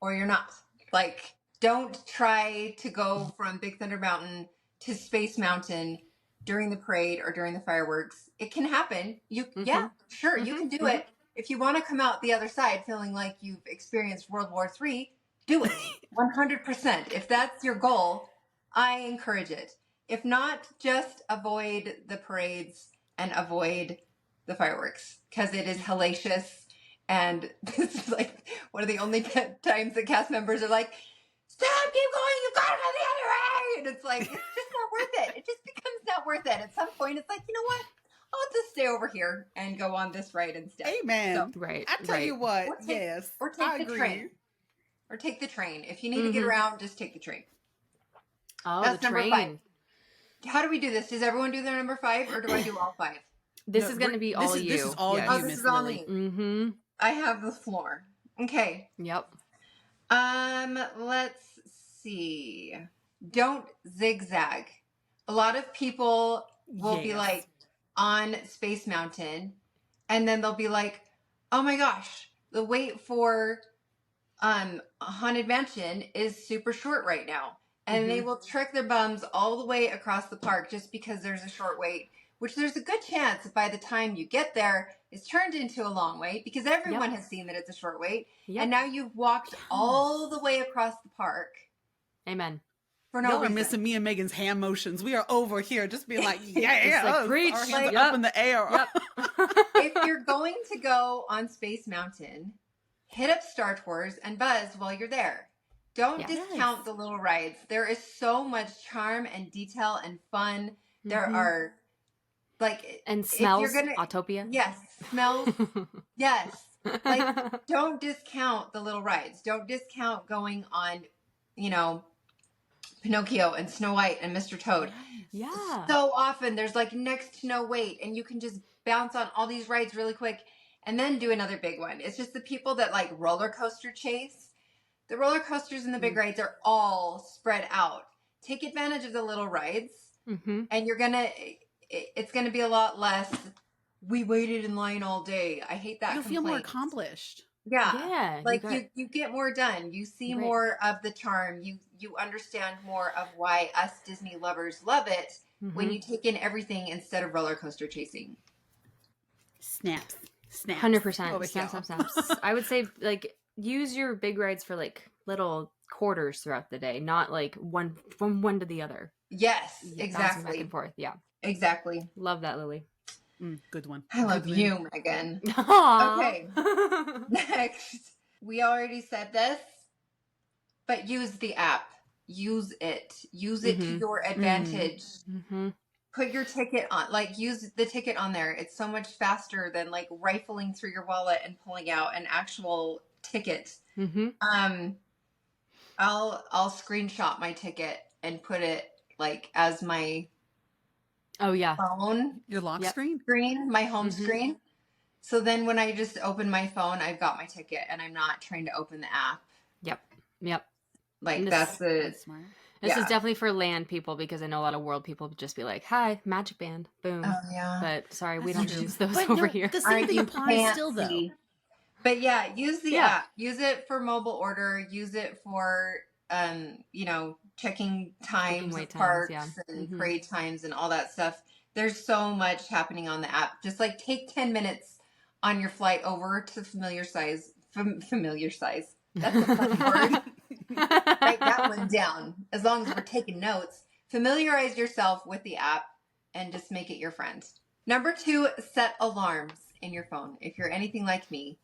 or you're not. Like, don't try to go from Big Thunder Mountain to Space Mountain during the parade or during the fireworks. It can happen. You can do it. If you want to come out the other side feeling like you've experienced World War III, do it. 100%. If that's your goal, I encourage it. If not, just avoid the parades and avoid the fireworks because it is hellacious. And this is like one of the only times that cast members are like, stop, keep going, you've got to go the other way. And it's like, it's just not worth it. It just becomes not worth it. At some point, it's like, you know what? I'll just stay over here and go on this ride instead. Amen. So, Right. I tell you what, or take, yes. Or take the train. Or take the train. If you need to get around, just take the train. Oh, That's the train. number 5. How do we do this? Does everyone do their number 5 or do I do all 5? This is going to be all you. This is all yes. you, Oh, this Miss is all Lily. me. Mm-hmm. I have the floor. Okay. Yep. Let's see. Don't zigzag. A lot of people will be like on Space Mountain and then they'll be like, oh my gosh, the wait for Haunted Mansion is super short right now. And they will trick their bums all the way across the park just because there's a short wait, which there's a good chance by the time you get there, it's turned into a long wait because everyone has seen that it's a short wait. And now you've walked all the way across the park. Amen. For no Y'all are reason. missing me and Megan's hand motions. We are over here just being like, yeah, like, preach. our hands are up in the air. Yep. If you're going to go on Space Mountain, hit up Star Tours and buzz while you're there. Don't discount the little rides. There is so much charm and detail and fun. There are like and smells. If you're gonna, Autopia. Yes, smells. Yes. Like don't discount the little rides. Don't discount going on, you know, Pinocchio and Snow White and Mr. Toad. Yeah. So often there's like next to no wait and you can just bounce on all these rides really quick and then do another big one. It's just the people that like roller coaster chase. The roller coasters and the big rides are all spread out. Take advantage of the little rides and it's going to be a lot less. We waited in line all day. I hate that. You'll feel more accomplished. Yeah. Like you get more done. You see more of the charm. You understand more of why us Disney lovers love it when you take in everything instead of roller coaster chasing. Snaps. 100%. Snaps. I would say like use your big rides for like little quarters throughout the day, not like one from one to the other. Yes, exactly. Back and forth. Yeah. Exactly. Love that, Lily. Good one. I love you, Megan. Aww. Okay. Next. We already said this, but use the app. Use it. Use it to your advantage. Put your ticket on, like use the ticket on there. It's so much faster than like rifling through your wallet and pulling out an actual ticket. I'll screenshot my ticket and put it like as my phone. Your lock screen? My home screen. So then when I just open my phone, I've got my ticket and I'm not trying to open the app. Yep. Like that's smart. This is definitely for land people because I know a lot of world people would just be like, hi, magic band. Boom. Oh, yeah. But sorry, we don't use those over here. The same thing applies still though. But yeah, use the app. Use it for mobile order. Use it for, you know, checking times of parks and parade times and all that stuff. There's so much happening on the app. Just like take 10 minutes on your flight over to familiar size. That's a fun word. Write that one down. As long as we're taking notes, familiarize yourself with the app and just make it your friend. Number 2, set alarms in your phone. If you're anything like me,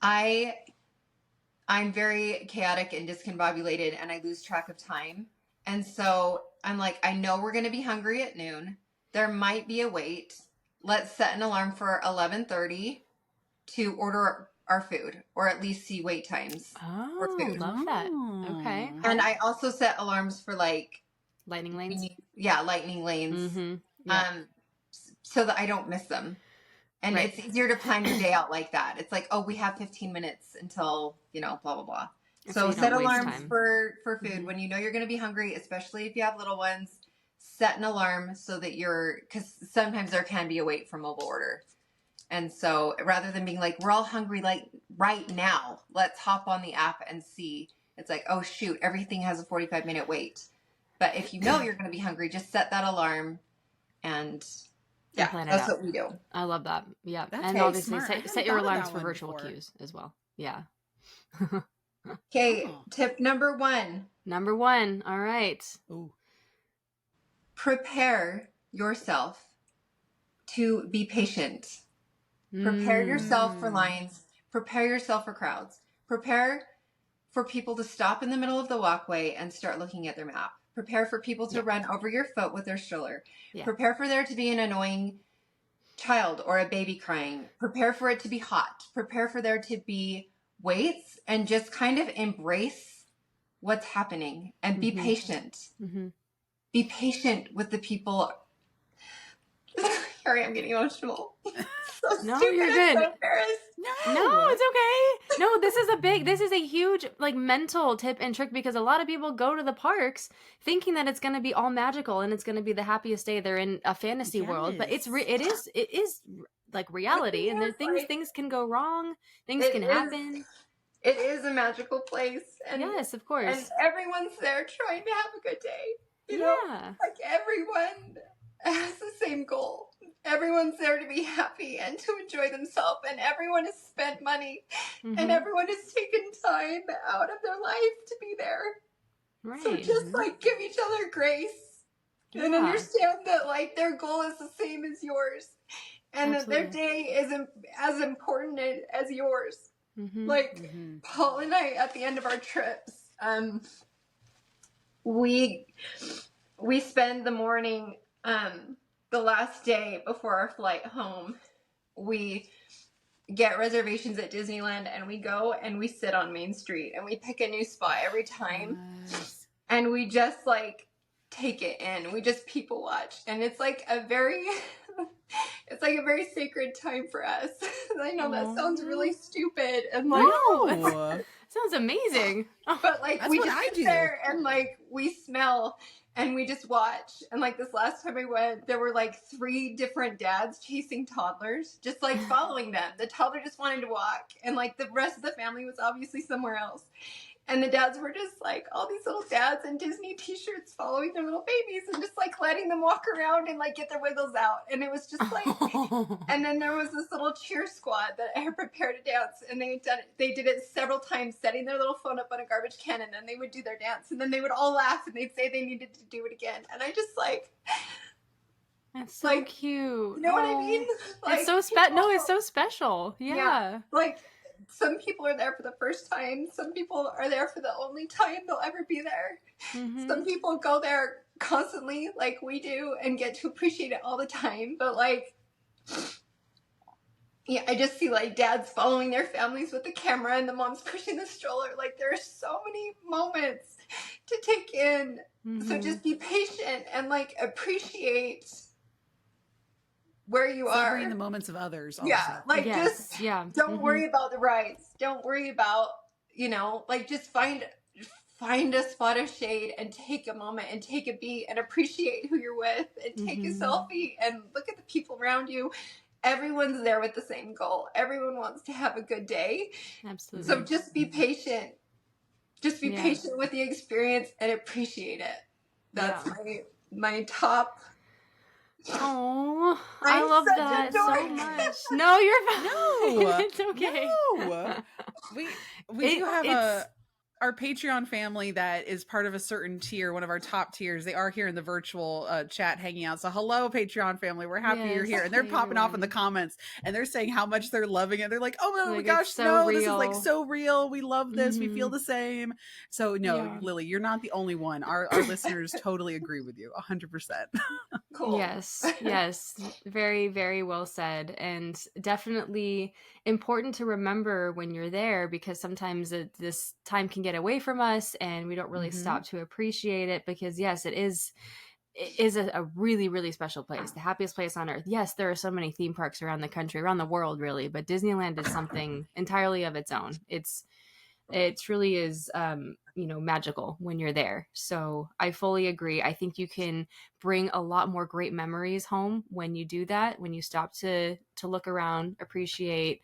I'm very chaotic and discombobulated and I lose track of time. And so I'm like, I know we're going to be hungry at noon. There might be a wait. Let's set an alarm for 11:30 to order our food, or at least see wait times for food. Love that. Okay. And I also set alarms for like lightning lanes. Lightning lanes. So that I don't miss them. And it's easier to plan your day out like that. It's like, oh, we have 15 minminutes until, you know, blah, blah, blah. So set alarms for food when you know you're going to be hungry, especially if you have little ones. Set an alarm so that because sometimes there can be a wait for mobile order. And so rather than being like, we're all hungry like right now, let's hop on the app and see. It's like, oh, shoot, everything has a 45-minute wait. But if you know you're going to be hungry, just set that alarm and that's what we do. I love that. Yeah. That's and obviously smart. set your alarms for virtual queues as well. Yeah. Okay. Tip number 1. All right. Ooh. prepare yourself to be patient. Prepare yourself for lines. Prepare yourself for crowds. Prepare for people to stop in the middle of the walkway and start looking at their map. Prepare for people to run over your foot with their stroller. Prepare for there to be an annoying child or a baby crying. Prepare for it to be hot. Prepare for there to be waits, and just kind of embrace what's happening and be patient. Be patient with the people. Sorry, I'm getting emotional. No, you're good. So embarrassed. No, it's okay. No, this is a huge like mental tip and trick, because a lot of people go to the parks thinking that it's going to be all magical and it's going to be the happiest day. They're in a fantasy world, but it is like reality, and things can go wrong. Things can happen. It is a magical place. And yes, of course. And everyone's there trying to have a good day. You know, like everyone has the same goal. Everyone's there to be happy and to enjoy themselves, and everyone has spent money and everyone has taken time out of their life to be there. Right. So just like give each other grace and understand that like their goal is the same as yours, and that their day is as important as yours. Like Paul and I, at the end of our trips, we spend the morning, the last day before our flight home, we get reservations at Disneyland, and we go and we sit on Main Street, and we pick a new spot every time. And we just like take it in. We just people watch, and it's like a very sacred time for us. I know that sounds really stupid and like sounds amazing. But like we just sit there and like we smell and we just watch. And like this last time I went, there were like 3 different dads chasing toddlers, just like following them. The toddler just wanted to walk, and like the rest of the family was obviously somewhere else. And the dads were just like all these little dads in Disney t-shirts following their little babies and just like letting them walk around and like get their wiggles out. And it was just like, and then there was this little cheer squad that had prepared to dance, and they did it several times, setting their little phone up on a garbage can, and then they would do their dance, and then they would all laugh and they'd say they needed to do it again. And I just like, that's so like, cute. You know what I mean? Like, it's so No, it's so special. Yeah. Like, some people are there for the first time. Some people are there for the only time they'll ever be there. Some people go there constantly like we do and get to appreciate it all the time. But like, I just see like dads following their families with the camera and the moms pushing the stroller. Like there are so many moments to take in. So just be patient and like appreciate where you are. Celebrating the moments of others. Also. Yeah. Like just don't worry about the rides. Don't worry about, like just find a spot of shade and take a moment and take a beat and appreciate who you're with and take a selfie and look at the people around you. Everyone's there with the same goal. Everyone wants to have a good day. Absolutely. So just be patient. Just be patient with the experience and appreciate it. That's my top. Oh, I love that so much. No, you're fine. No, it's okay. No. We do have our Patreon family that is part of a certain tier, one of our top tiers. They are here in the virtual chat hanging out. So hello, Patreon family. We're happy you're here. And they're popping off in the comments and they're saying how much they're loving it. They're like, oh my gosh, so this is like so real. We love this. We feel the same. So no, Lily, you're not the only one. Our listeners totally agree with you 100%. Cool. Yes. Very, very well said. And definitely important to remember when you're there, because sometimes this time can get away from us and we don't really stop to appreciate it, because yes, it is a really, really special place, the happiest place on earth. Yes, there are so many theme parks around the country, around the world really, but Disneyland is something entirely of its own. It truly is magical when you're there. So I fully agree. I think you can bring a lot more great memories home when you do that, when you stop to look around, appreciate,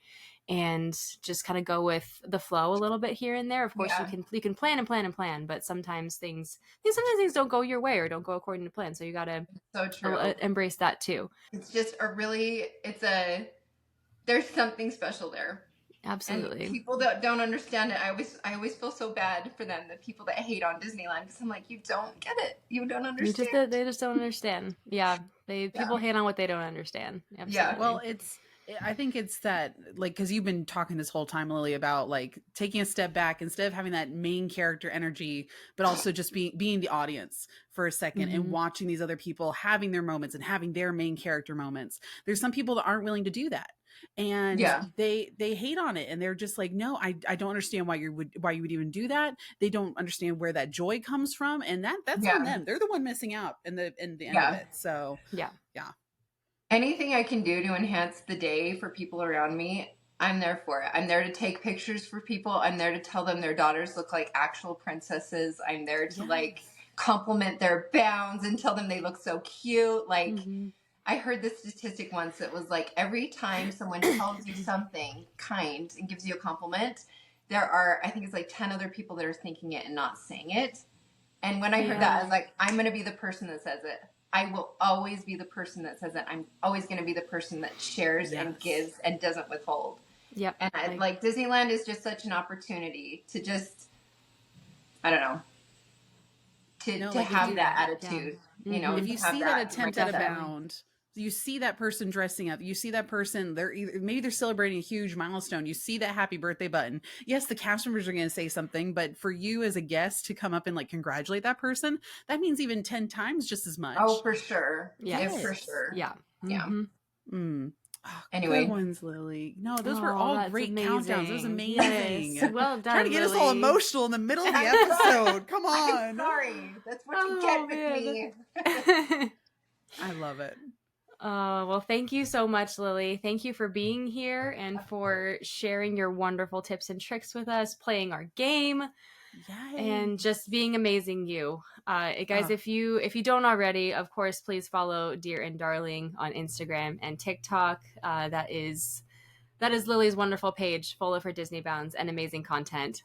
and just kind of go with the flow a little bit here and there. Of course, you can plan and plan and plan, but sometimes things don't go your way or don't go according to plan. So you got to embrace that too. It's just there's something special there. Absolutely. And people that don't understand it, I always feel so bad for them, the people that hate on Disneyland, because I'm like, you don't get it. You don't understand. They just don't understand. Yeah. People hate on what they don't understand. Absolutely. Yeah. Well, I think it's that, like, because you've been talking this whole time, Lily, about like taking a step back instead of having that main character energy, but also just being the audience for a 2nd and watching these other people having their moments and having their main character moments. There's some people that aren't willing to do that. And they hate on it, and they're just like, no, I don't understand why you would even do that. They don't understand where that joy comes from, and that's on them. They're the one missing out in the end of it. So yeah. Anything I can do to enhance the day for people around me, I'm there for it. I'm there to take pictures for people. I'm there to tell them their daughters look like actual princesses. I'm there to like compliment their bounds and tell them they look so cute. Like I heard this statistic once that was like, every time someone tells you something kind and gives you a compliment, there are, I think it's like 10 other people that are thinking it and not saying it. And when I heard that, I was like, I'm going to be the person that says it. I will always be the person that says it. I'm always going to be the person that shares and gives and doesn't withhold. Yep. And I like Disneyland is just such an opportunity to just, I don't know, to have that attitude. You know, if you see that attempt at a bound, you see that person dressing up, you see that person, maybe they're celebrating a huge milestone, you see that happy birthday button. Yes, the cast members are going to say something, but for you as a guest to come up and like congratulate that person, that means even 10 times just as much. Oh, for sure. Yes. For sure. Yeah. Oh, anyway, good ones, Lily. No, those were all great countdowns. It was amazing. Yes. Well done, trying to get Lily. us all emotional in the middle of the episode. Come on. I'm sorry. That's what you get with me. I love it. Well, thank you so much, Lily. Thank you for being here and for sharing your wonderful tips and tricks with us, playing our game. Yay. And just being amazing you. Guys, if you don't already, of course, please follow Dear and Darling on Instagram and TikTok. That is Lily's wonderful page full of her Disney bounds and amazing content.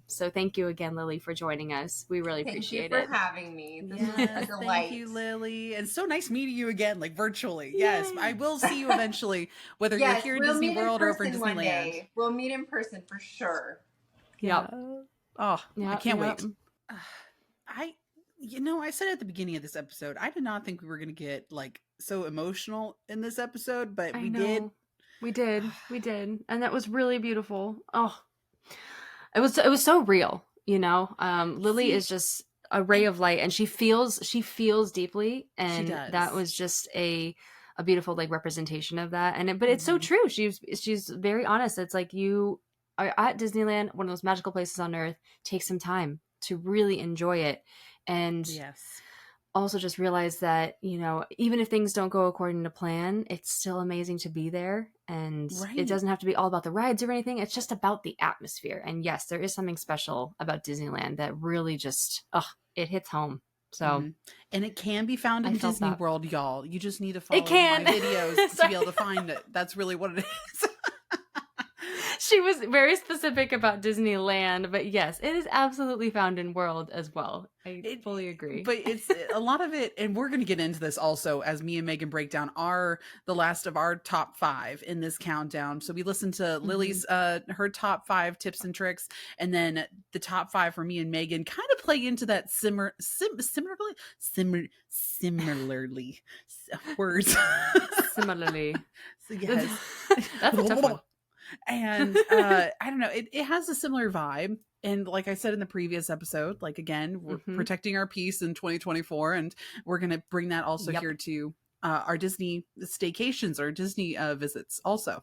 So thank you again, Lily, for joining us. We really appreciate it. Thank you for having me. This was a delight. Thank you, Lily. And so nice meeting you again, like virtually. Yay. Yes, I will see you eventually, whether you're here in Disney World or over in Disneyland. We'll meet in person for sure. Yep. Oh, I can't wait. I said at the beginning of this episode, I did not think we were going to get like so emotional in this episode, but we did. We did. And that was really beautiful. Oh, it was so real, you know? Lily is just a ray of light, and she feels deeply. And that was just a beautiful like representation of that. But it's so true. She's very honest. It's like, you are at Disneyland, one of those magical places on earth. Take some time to really enjoy it. And also just realize that, you know, even if things don't go according to plan, it's still amazing to be there. And it doesn't have to be all about the rides or anything. It's just about the atmosphere. And yes, there is something special about Disneyland that really just, it hits home. So, and it can be found in Disney World, y'all. You just need to follow my videos to be able to find it. That's really what it is. She was very specific about Disneyland, but yes, it is absolutely found in World as well. I fully agree. But it's a lot of it, and we're going to get into this also as me and Megan break down the last of our top 5 in this countdown. So we listened to Lily's her top 5 tips and tricks, and then the top 5 for me and Megan kind of play into that similarly words. Similarly. So yes. That's a tough one. And I don't know, it has a similar vibe. And like I said in the previous episode, like again, we're protecting our peace in 2024, and we're going to bring that also here to our Disney staycations or Disney visits also.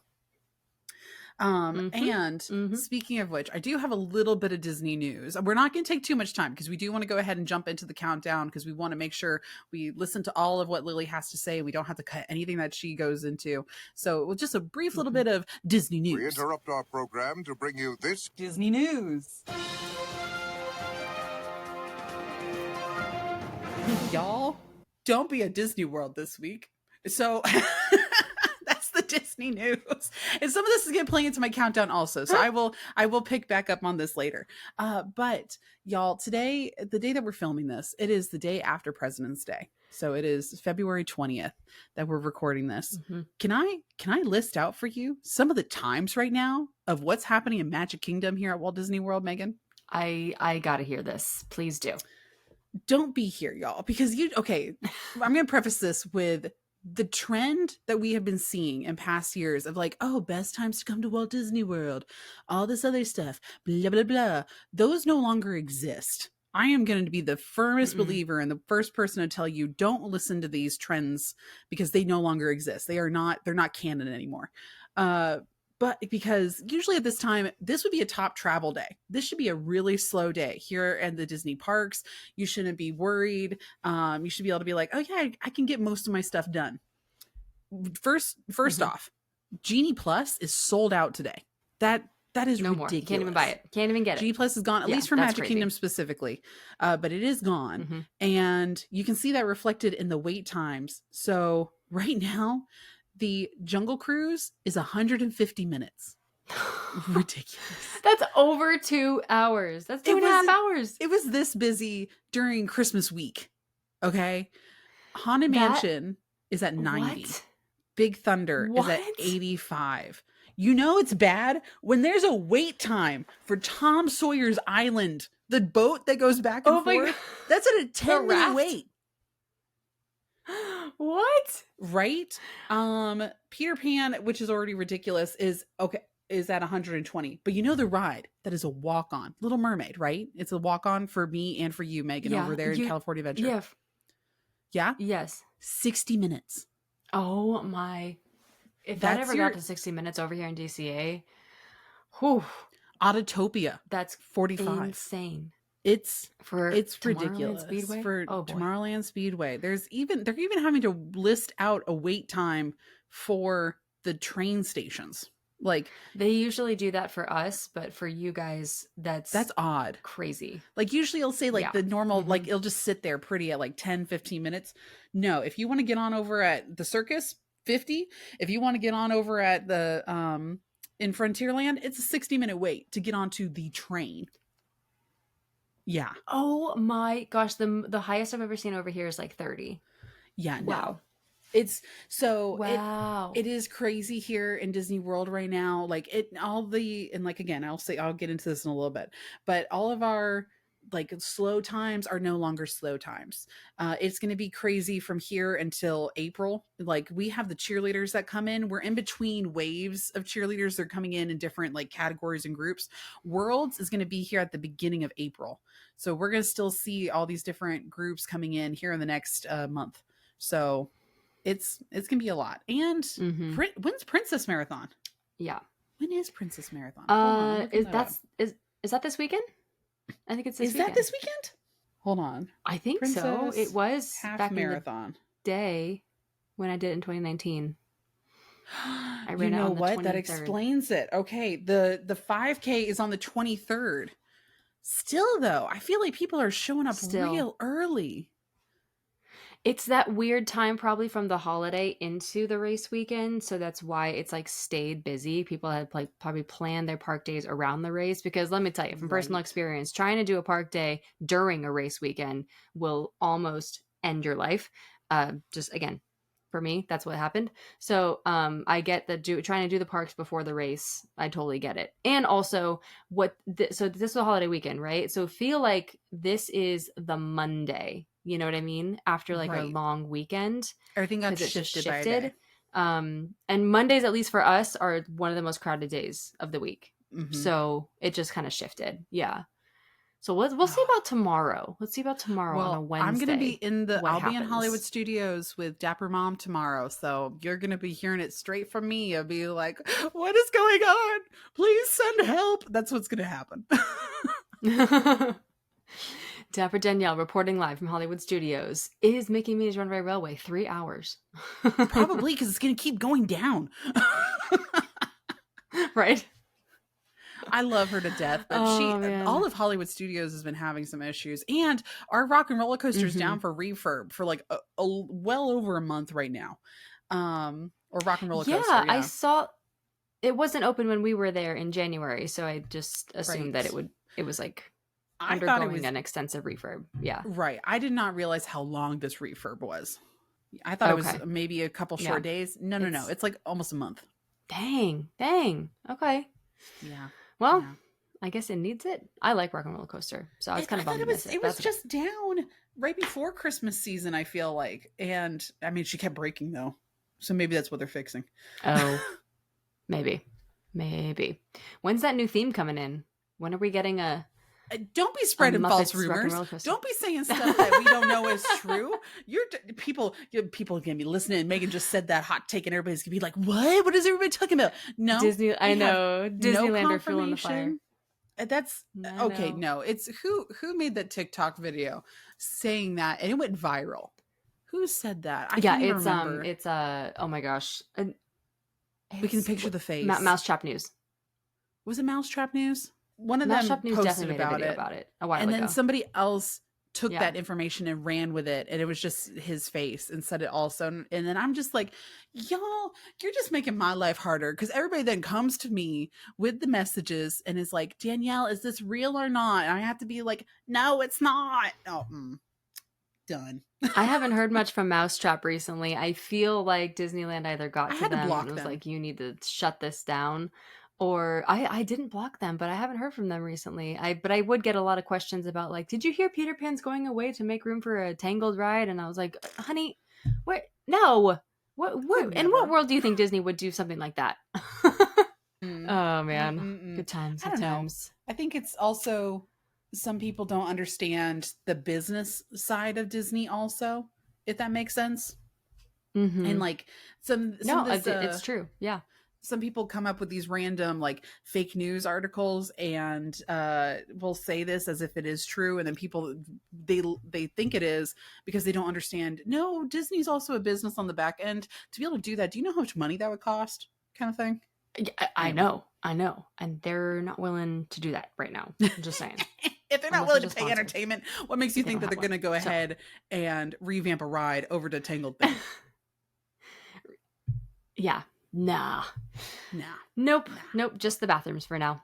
And speaking of which, I do have a little bit of Disney news. We're not going to take too much time because we do want to go ahead and jump into the countdown, because we want to make sure we listen to all of what Lily has to say. We don't have to cut anything that she goes into. So just a brief little bit of Disney news. We interrupt our program to bring you this Disney news. Y'all, don't be at Disney World this week. So that's the Disney news. And some of this is going to play into my countdown also. So I will pick back up on this later. But y'all, today, the day that we're filming this, it is the day after President's Day. So it is February 20th that we're recording this. Mm-hmm. Can I list out for you some of the times right now of what's happening in Magic Kingdom here at Walt Disney World, Megan? I gotta hear this. Please do. Don't be here, y'all, because I'm going to preface this with the trend that we have been seeing in past years of like, oh, best times to come to Walt Disney World, all this other stuff, blah, blah, blah. Those no longer exist. I am going to be the firmest believer and the first person to tell you, don't listen to these trends because they no longer exist. They're not canon anymore. But because usually at this time, this would be a top travel day. This should be a really slow day here at the Disney parks. You shouldn't be worried. You should be able to be like, oh yeah, I can get most of my stuff done. First off, Genie Plus is sold out today. That is no ridiculous. More. Can't even buy it. Can't even get it. Genie Plus is gone, at least for Magic Kingdom specifically. But it is gone. And you can see that reflected in the wait times. So right now, the Jungle Cruise is 150 minutes. Ridiculous. That's over 2 hours. That's 2.5 hours. It was this busy during Christmas week. Okay. Haunted Mansion is at 90. What? Big Thunder is at 85. You know it's bad when there's a wait time for Tom Sawyer's Island, the boat that goes back and forth. That's at a 10-minute wait. What? Right? Peter Pan, which is already ridiculous, is at 120. But you know the ride that is a walk-on. Little Mermaid, right? It's a walk-on for me and for you, Megan, over there in California Adventure. Yeah. Yeah? Yes. 60 minutes. Oh my. If that ever got to 60 minutes over here in DCA, whew. Autotopia. That's 45. Insane. It's Tomorrowland ridiculous Speedway? for Oh, boy. Tomorrowland Speedway. They're even having to list out a wait time for the train stations. Like they usually do that for us, but for you guys, that's odd. Crazy. Like usually it'll say like the normal, like it'll just sit there pretty at like 10, 15 minutes. No, if you want to get on over at the circus, 50. If you want to get on over at the in Frontierland, it's a 60-minute wait to get onto the train. Yeah. Oh my gosh, the highest I've ever seen over here is like 30. Yeah. Wow. No. It's so wow. It is crazy here in Disney World right now. Like I'll get into this in a little bit, but all of our like slow times are no longer slow times. It's going to be crazy from here until April. Like we have the cheerleaders that come in. We're in between waves of cheerleaders. They're coming in different like categories and groups. Worlds is going to be here at the beginning of April. So we're going to still see all these different groups coming in here in the next month. So it's gonna be a lot. And when's Princess Marathon? Yeah. When is Princess Marathon? Is that this weekend? I think it's this weekend. Is that this weekend? Hold on. I think so. It was half back marathon in the day when I did it in 2019. I ran you know out on the what? 23rd. That explains it. Okay. The 5K is on the 23rd. Still though, I feel like people are showing up real early. It's that weird time probably from the holiday into the race weekend. So that's why it's like stayed busy. People had like probably planned their park days around the race because let me tell you from personal experience, trying to do a park day during a race weekend will almost end your life. Just again, for me, that's what happened. So I get that trying to do the parks before the race. I totally get it. And also so this is a holiday weekend, right? So feel like this is the Monday. You know what I mean? After like a long weekend. Everything got shifted by a day. And Mondays, at least for us, are one of the most crowded days of the week. So it just kind of shifted. Yeah. So we'll see about tomorrow. Let's see about tomorrow on a Wednesday. I'm going to be I'll be in Hollywood Studios with Dapper Mom tomorrow. So you're going to be hearing it straight from me. I'll be like, what is going on? Please send help. That's what's going to happen. Dapper Danielle reporting live from Hollywood Studios. Is Mickey Minnie's Runaway Railway 3 hours? Probably because it's going to keep going down. Right? I love her to death, but all of Hollywood Studios has been having some issues, and our Rock and Roller Coaster's down for refurb for like well over a month right now. Or Rock and Roller Coaster. Yeah, I saw it wasn't open when we were there in January, so I just assumed that it was like I thought it undergoing was an extensive refurb. Yeah. right. I did not realize how long this refurb was. I thought it was Okay. maybe a couple short days. No. It's like almost a month. Dang. Okay. Yeah. Well, Yeah. I guess it needs it. I like Rock and Roller Coaster, so I was kind of I thought bummed to miss it. it was That's just down right before Christmas season, I feel like. And I mean, she kept breaking though. So maybe that's what they're fixing. Oh, maybe. When's that new theme coming in? When are we getting a Don't be spreading false Muppets Rock and rumors. Roller Coaster? Don't be saying stuff that we don't know is true. People are gonna be listening. Megan just said that hot take, and everybody's gonna be like, "What? What is everybody talking about?" No, Disney. I we have know Disneyland are fueling the fire. confirmation. That's I okay. know. No, it's who made that TikTok video saying that, and it went viral. Who said that? I can't even remember. It's oh my gosh. We can picture the face. Mousetrap News. Was it Mousetrap News? One of Mousetrap them News posted definitely made a video about it a while and ago. then somebody else took Yeah. that information and ran with it, and it was just his face and said it also. And then I'm just like, y'all, you're just making my life harder, because everybody then comes to me with the messages and is like, Danielle, is this real or not? And I have to be like, no, it's not. Oh, done. I haven't heard much from Mousetrap recently. I feel like Disneyland either got I to had to them block and was them. like, you need to shut this down. Or I didn't block them, but I haven't heard from them recently. But I would get a lot of questions about like, did you hear Peter Pan's going away to make room for a Tangled ride? And I was like, honey, what? No. In what world do you think Disney would do something like that? Oh man, good times. I don't know. I think it's also some people don't understand the business side of Disney also, if that makes sense. Mm-hmm. And like it's true. Yeah. Some people come up with these random like fake news articles and will say this as if it is true, and then people they think it is because they don't understand. No, Disney's also a business on the back end. To be able to do that, do you know how much money that would cost? Kind of thing. I know, and they're not willing to do that right now. I'm just saying. If they're not willing to pay entertainment, what makes you think that they're going to go ahead and revamp a ride over to Tangled thing? Yeah. Nah. Nope. Just the bathrooms for now.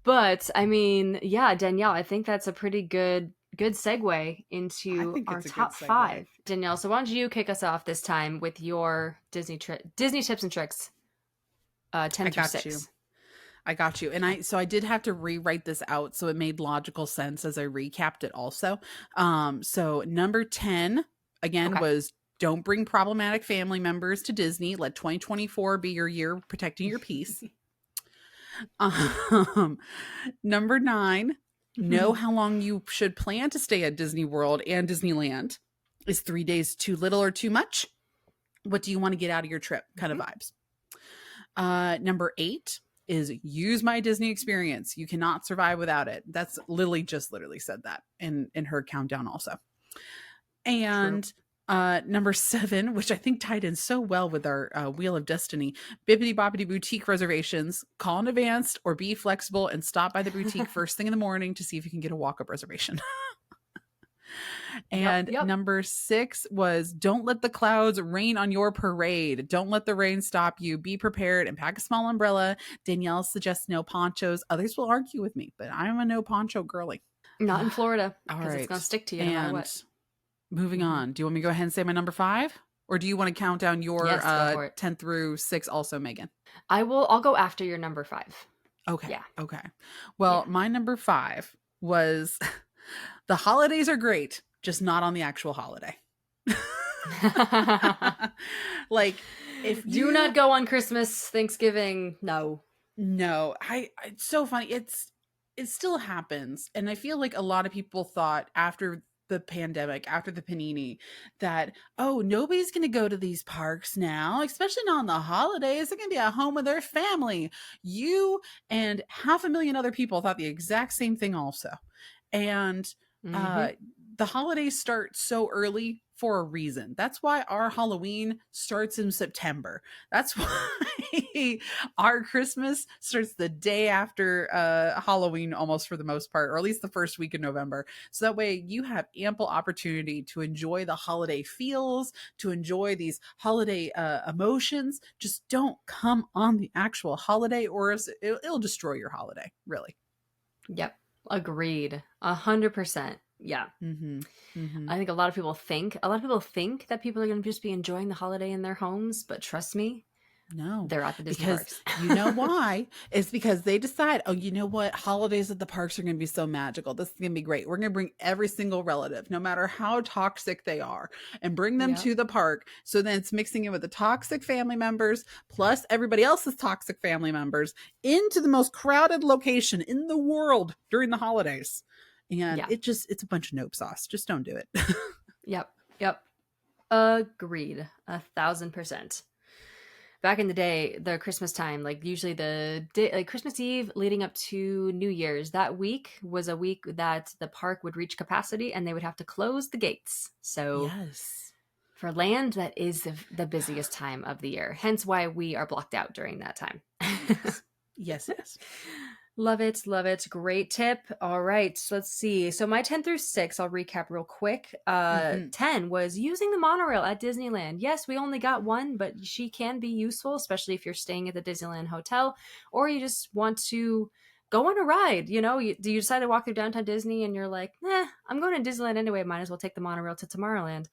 But I mean, yeah, Danielle, I think that's a pretty good segue into our top 5. Danielle, so why don't you kick us off this time with your Disney tips and tricks? 10 through 6. I got you. And I did have to rewrite this out so it made logical sense as I recapped it also. So number 10 again was, don't bring problematic family members to Disney. Let 2024 be your year protecting your peace. Number 9, know how long you should plan to stay at Disney World and Disneyland. Is 3 days too little or too much? What do you want to get out of your trip? Kind of vibes. Number 8 is use my Disney experience. You cannot survive without it. That's Lilly just literally said that in her countdown also. And number 7, which I think tied in so well with our Wheel of DIStiny, Bibbidi Bobbidi Boutique reservations. Call in advance or be flexible and stop by the boutique first thing in the morning to see if you can get a walk-up reservation. And number 6 was, don't let the clouds rain on your parade. Don't let the rain stop you. Be prepared and pack a small umbrella. Danielle suggests no ponchos. Others will argue with me, but I'm a no poncho girly. Not in Florida. All right. It's going to stick to you no matter what. Moving on. Do you want me to go ahead and say my number 5? Or do you want to count down your 10 through 6 also, Megan? I'll go after your number 5. Okay. Yeah. Okay. Well, my number 5 was the holidays are great, just not on the actual holiday. Like, if you do not go on Christmas, Thanksgiving, no. It's so funny. It still happens. And I feel like a lot of people thought after the pandemic, after the panini, that, oh, nobody's going to go to these parks now, especially not on the holidays. They're going to be at home with their family. You and 500,000 other people thought the exact same thing also. And the holidays start so early for a reason. That's why our Halloween starts in September. That's why our Christmas starts the day after Halloween, almost, for the most part, or at least the first week in November. So that way you have ample opportunity to enjoy the holiday feels, to enjoy these holiday emotions. Just don't come on the actual holiday, or it'll destroy your holiday, really. Yep. Agreed. 100%. Yeah. Mm-hmm. Mm-hmm. I think a lot of people think that people are going to just be enjoying the holiday in their homes, but trust me, No, they're at the Disney because parks. you know why? It's because they decide, oh, you know what? Holidays at the parks are going to be so magical. This is going to be great. We're going to bring every single relative, no matter how toxic they are, and bring them Yep. to the park. So then it's mixing in with the toxic family members plus everybody else's toxic family members into the most crowded location in the world during the holidays. And Yeah. it's a bunch of nope sauce. Just don't do it. Yep. Yep. Agreed. 1,000%. Back in the day, the Christmas time, like usually the day, like Christmas Eve leading up to New Year's, that week was a week that the park would reach capacity and they would have to close the gates. So Yes. for land, that is the busiest time of the year. Hence why we are blocked out during that time. Yes, yes. Love it. Love it. Great tip. All right. So let's see. So my 10 through 6, I'll recap real quick. 10 was using the monorail at Disneyland. Yes, we only got one, but she can be useful, especially if you're staying at the Disneyland hotel or you just want to go on a ride. You know, do you decide to walk through downtown Disney and you're like, I'm going to Disneyland anyway. Might as well take the monorail to Tomorrowland.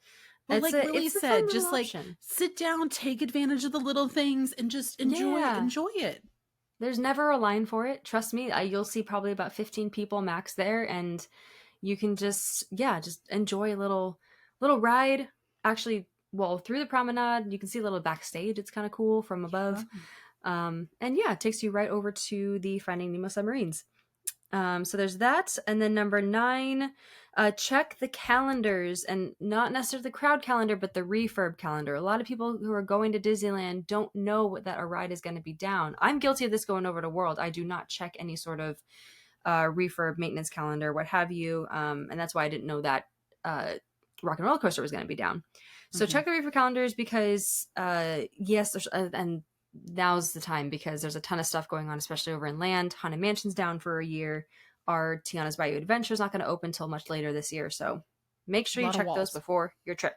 But like Lily it's a said, fun just little like option. sit down, take advantage of the little things, and just enjoy it. There's never a line for it. Trust me. You'll see probably about 15 people max there, and you can just enjoy a little ride. Actually, well, through the promenade, you can see a little backstage. It's kind of cool from above. And yeah, it takes you right over to the Finding Nemo submarines. So there's that. And then number 9, check the calendars, and not necessarily the crowd calendar, but the refurb calendar. A lot of people who are going to Disneyland don't know that a ride is going to be down. I'm guilty of this going over to World. I do not check any sort of refurb maintenance calendar, what have you. And that's why I didn't know that Rock and Roller Coaster was going to be down. So check the refurb calendars because yes, there's and now's the time because there's a ton of stuff going on, especially over in Land. Haunted Mansion's down for a year. Our Tiana's Bayou Adventure is not going to open until much later this year, so make sure you check those before your trip.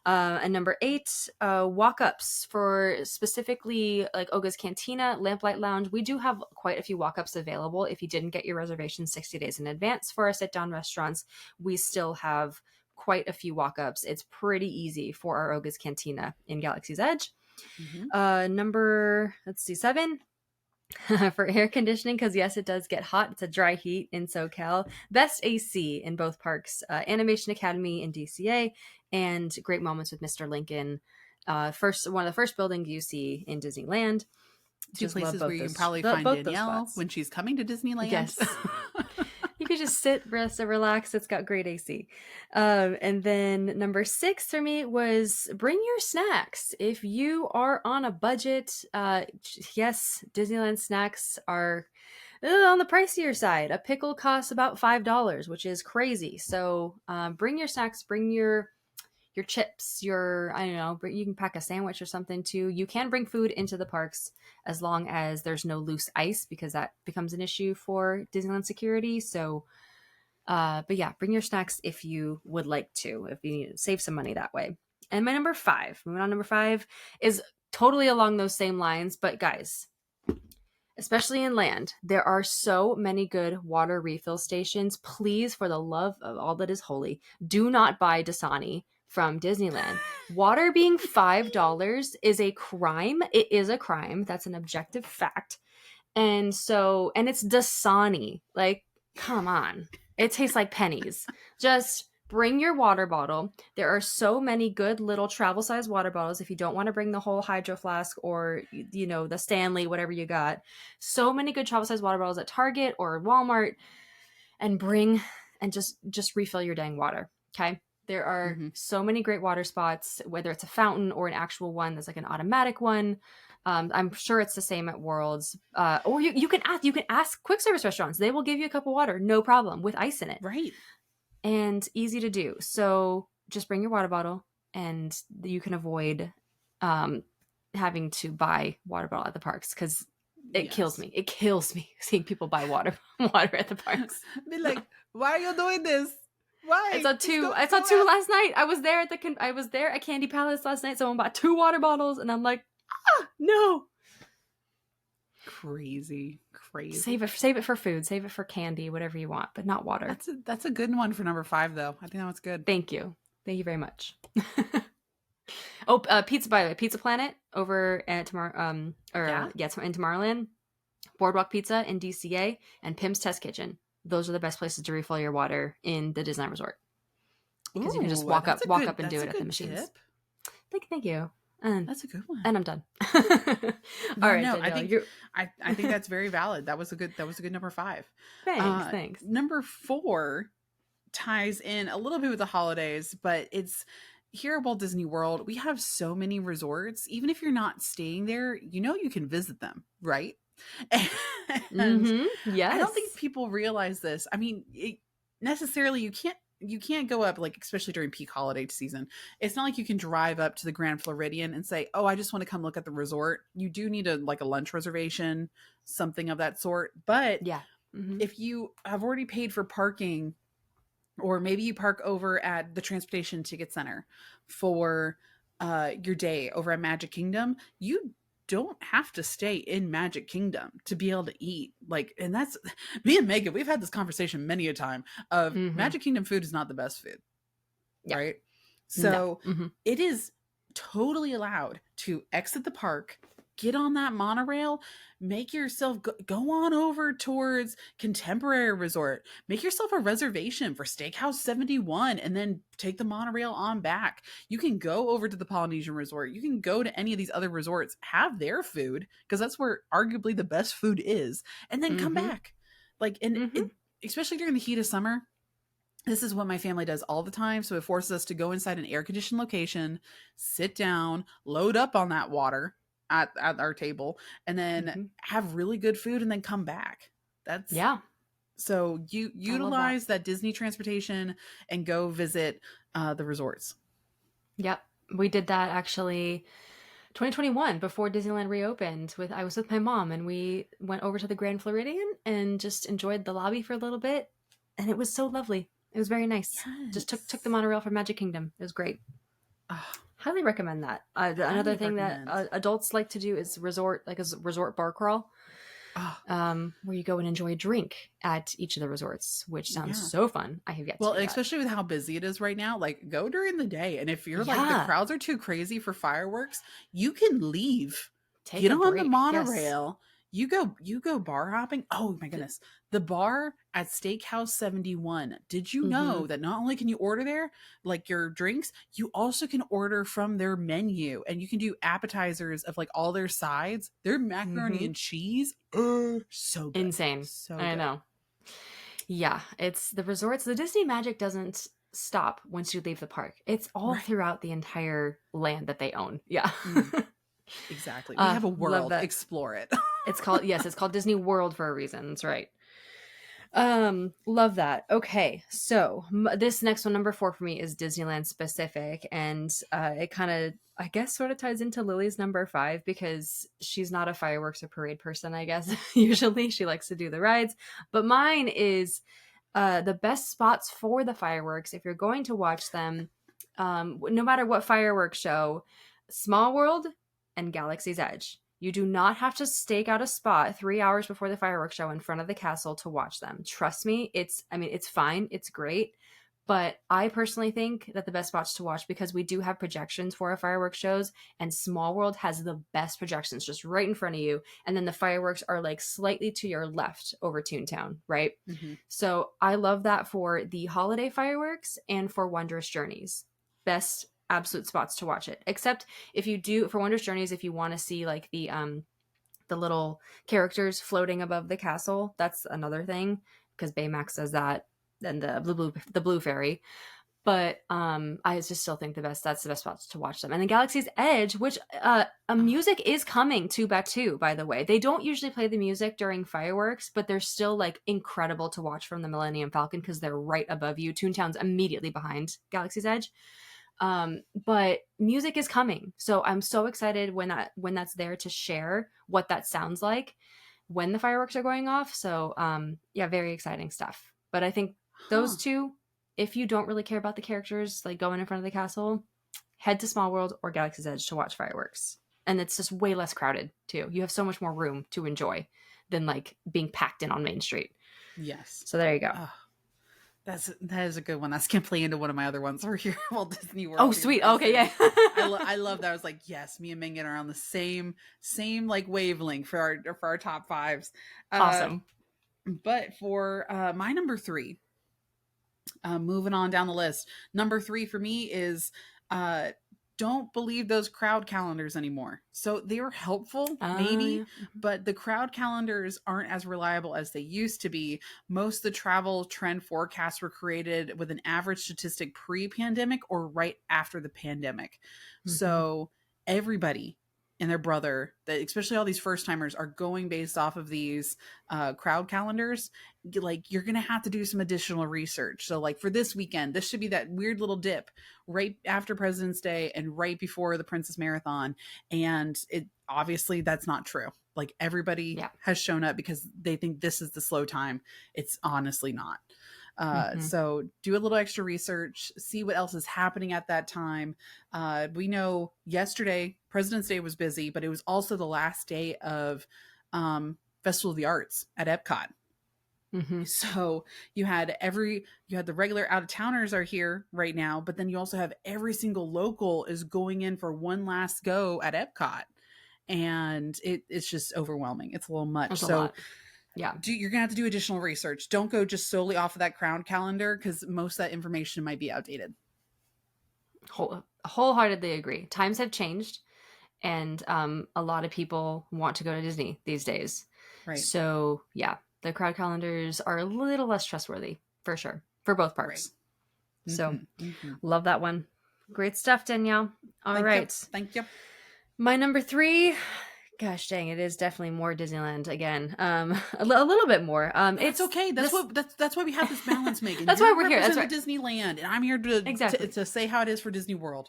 And number 8, walk-ups for specifically like Oga's Cantina, Lamplight Lounge. We do have quite a few walk-ups available. If you didn't get your reservation 60 days in advance for our sit-down restaurants, we still have quite a few walk-ups. It's pretty easy for our Oga's Cantina in Galaxy's Edge. Number 7 for air conditioning, because yes, it does get hot. It's a dry heat in SoCal. Best AC in both parks, Animation Academy in DCA, and Great Moments with Mr. Lincoln. One of the first buildings you see in Disneyland. Two places where you can probably find Danielle when she's coming to Disneyland. Yes. You could just sit, rest, and relax. It's got great AC. And then number 6 for me was bring your snacks. If you are on a budget, yes, Disneyland snacks are on the pricier side. A pickle costs about $5, which is crazy. So bring your snacks, bring your chips, I don't know, you can pack a sandwich or something too. You can bring food into the parks as long as there's no loose ice, because that becomes an issue for Disneyland security. So, but yeah, bring your snacks if you would like to, if you need to save some money that way. And my number 5, moving on, number 5 is totally along those same lines, but guys, especially in Land, there are so many good water refill stations. Please, for the love of all that is holy, do not buy Dasani from Disneyland. Water being $5 is a crime. It is a crime. That's an objective fact. And it's Dasani. Like, come on. It tastes like pennies. Just bring your water bottle. There are so many good little travel size water bottles if you don't want to bring the whole Hydro Flask or, the Stanley, whatever you got. So many good travel size water bottles at Target or Walmart, and just refill your dang water. Okay. There are so many great water spots, whether it's a fountain or an actual one that's like an automatic one. I'm sure it's the same at Worlds. Or you can ask quick service restaurants. They will give you a cup of water, no problem, with ice in it. Right. And easy to do. So just bring your water bottle, and you can avoid having to buy water bottle at the parks, because it kills me. It kills me seeing people buy water at the parks. Be like, why are you doing this? Why? I saw two last night. I was there at Candy Palace last night. Someone bought 2 water bottles, and I'm like, no. Crazy. Save it for food. Save it for candy, whatever you want, but not water. That's a good one for number 5, though. I think that was good. Thank you very much. Pizza, by the way, Pizza Planet over at in Tomorrowland, Boardwalk Pizza in DCA, and Pim's Test Kitchen. Those are the best places to refill your water in the Disneyland Resort, because you can just walk up and do it at the machines. Thank you. And that's a good one. And I'm done. All right, I think that's very valid. That was a good number 5. Thanks. Number 4 ties in a little bit with the holidays, but it's here at Walt Disney World. We have so many resorts. Even if you're not staying there, you can visit them, right? And yes. I don't think people realize this. I mean, necessarily you can't go up, like, especially during peak holiday season. It's not like you can drive up to the Grand Floridian and say, oh, I just want to come look at the resort. You do need a lunch reservation, something of that sort. But yeah, if you have already paid for parking, or maybe you park over at the Transportation Ticket Center for your day over at Magic Kingdom, you don't have to stay in Magic Kingdom to be able to eat. And that's me and Megan, we've had this conversation many a time of Magic Kingdom food is not the best food. Yeah. Right. So it is totally allowed to exit the park, get on that monorail, make yourself go on over towards Contemporary Resort, make yourself a reservation for Steakhouse 71, and then take the monorail on back. You can go over to the Polynesian Resort. You can go to any of these other resorts, have their food, because that's where arguably the best food is, and then come back. Especially during the heat of summer, this is what my family does all the time. So it forces us to go inside an air-conditioned location, sit down, load up on that water at our table, and then have really good food, and then come back. So you utilize that Disney transportation and go visit the resorts. Yep. We did that actually 2021 before Disneyland reopened. I was with my mom, and we went over to the Grand Floridian and just enjoyed the lobby for a little bit, and it was so lovely. It was very nice. Yes. Just took the monorail from Magic Kingdom. It was great. Highly recommend that. Another thing that adults like to do is resort bar crawl, where you go and enjoy a drink at each of the resorts, which sounds so fun. I have yet to do that. Especially with how busy it is right now, go during the day. And if you're the crowds are too crazy for fireworks, you can leave. Get on the monorail. Yes. You go bar hopping. Oh my goodness. The bar at Steakhouse 71. Did you know that not only can you order there, your drinks, you also can order from their menu, and you can do appetizers of all their sides. Their macaroni and cheese. So good. Insane. So I know. Yeah. It's the resorts. The Disney magic doesn't stop once you leave the park. It's all throughout the entire land that they own. Yeah. Exactly. We have a world. Explore it. It's called Disney World for a reason. That's right. Love that. Okay, so this next one, number 4 for me, is Disneyland specific, and it kind of, I guess, sort of ties into Lily's number 5, because she's not a fireworks or parade person, I guess. Usually she likes to do the rides, but mine is the best spots for the fireworks if you're going to watch them, no matter what fireworks show. Small World and Galaxy's Edge. You do not have to stake out a spot 3 hours before the fireworks show in front of the castle to watch them. Trust me, it's fine. It's great. But I personally think that the best spots to watch, because we do have projections for our fireworks shows, and Small World has the best projections just right in front of you. And then the fireworks are slightly to your left over Toontown, right? So I love that for the holiday fireworks and for Wondrous Journeys. Best absolute spots to watch it, except for Wondrous Journeys, if you want to see the little characters floating above the castle, that's another thing, because Baymax does that, and the blue fairy. But I just still think that's the best spot to watch them. And then Galaxy's Edge, which music is coming to Batuu, by the way. They don't usually play the music during fireworks, but they're still like incredible to watch from the Millennium Falcon because they're right above you. Toontown's immediately behind Galaxy's Edge. But music is coming. So I'm so excited when that's there to share what that sounds like when the fireworks are going off. So yeah, very exciting stuff. But I think those two, if you don't really care about the characters like going in front of the castle, head to Small World or Galaxy's Edge to watch fireworks. And it's just way less crowded too. You have so much more room to enjoy than like being packed in on Main Street. Yes. So there you go. That is a good one. That's going to play into one of my other ones over here. Walt Disney World. Oh, sweet. Okay, yeah. I love that. I was like, yes, me and Megan are on the same like wavelength for our top fives. Awesome. But for my number 3, moving on down the list, number 3 for me is don't believe those crowd calendars anymore. So they were helpful, maybe, but the crowd calendars aren't as reliable as they used to be. Most of the travel trend forecasts were created with an average statistic pre-pandemic or right after the pandemic. Mm-hmm. So everybody and their brother, especially all these first timers, are going based off of these crowd calendars. Like, you're going to have to do some additional research. So like for this weekend, this should be that weird little dip right after President's Day and right before the Princess Marathon. And it obviously that's not true. Like, everybody has shown up because they think this is the slow time. It's honestly not. So do a little extra research, see what else is happening at that time. We know yesterday, President's Day was busy, but it was also the last day of Festival of the Arts at Epcot. Mm-hmm. So you had the regular out-of-towners are here right now, but then you also have every single local is going in for one last go at Epcot. And it's just overwhelming. It's a little much. That's so yeah, you're gonna have to do additional research. Don't go just solely off of that crowd calendar, because most of that information might be outdated. Wholeheartedly agree. Times have changed, and a lot of people want to go to Disney these days. Right. So yeah, the crowd calendars are a little less trustworthy for sure for both parks. Right. So love that one. Great stuff, Danielle. All right. Thank you. My number 3. Gosh dang, it is definitely more Disneyland again. A little bit more. It's okay. That's why we have this balance, Megan. That's why we're here. That's right. Disneyland, and I'm here to say how it is for Disney World.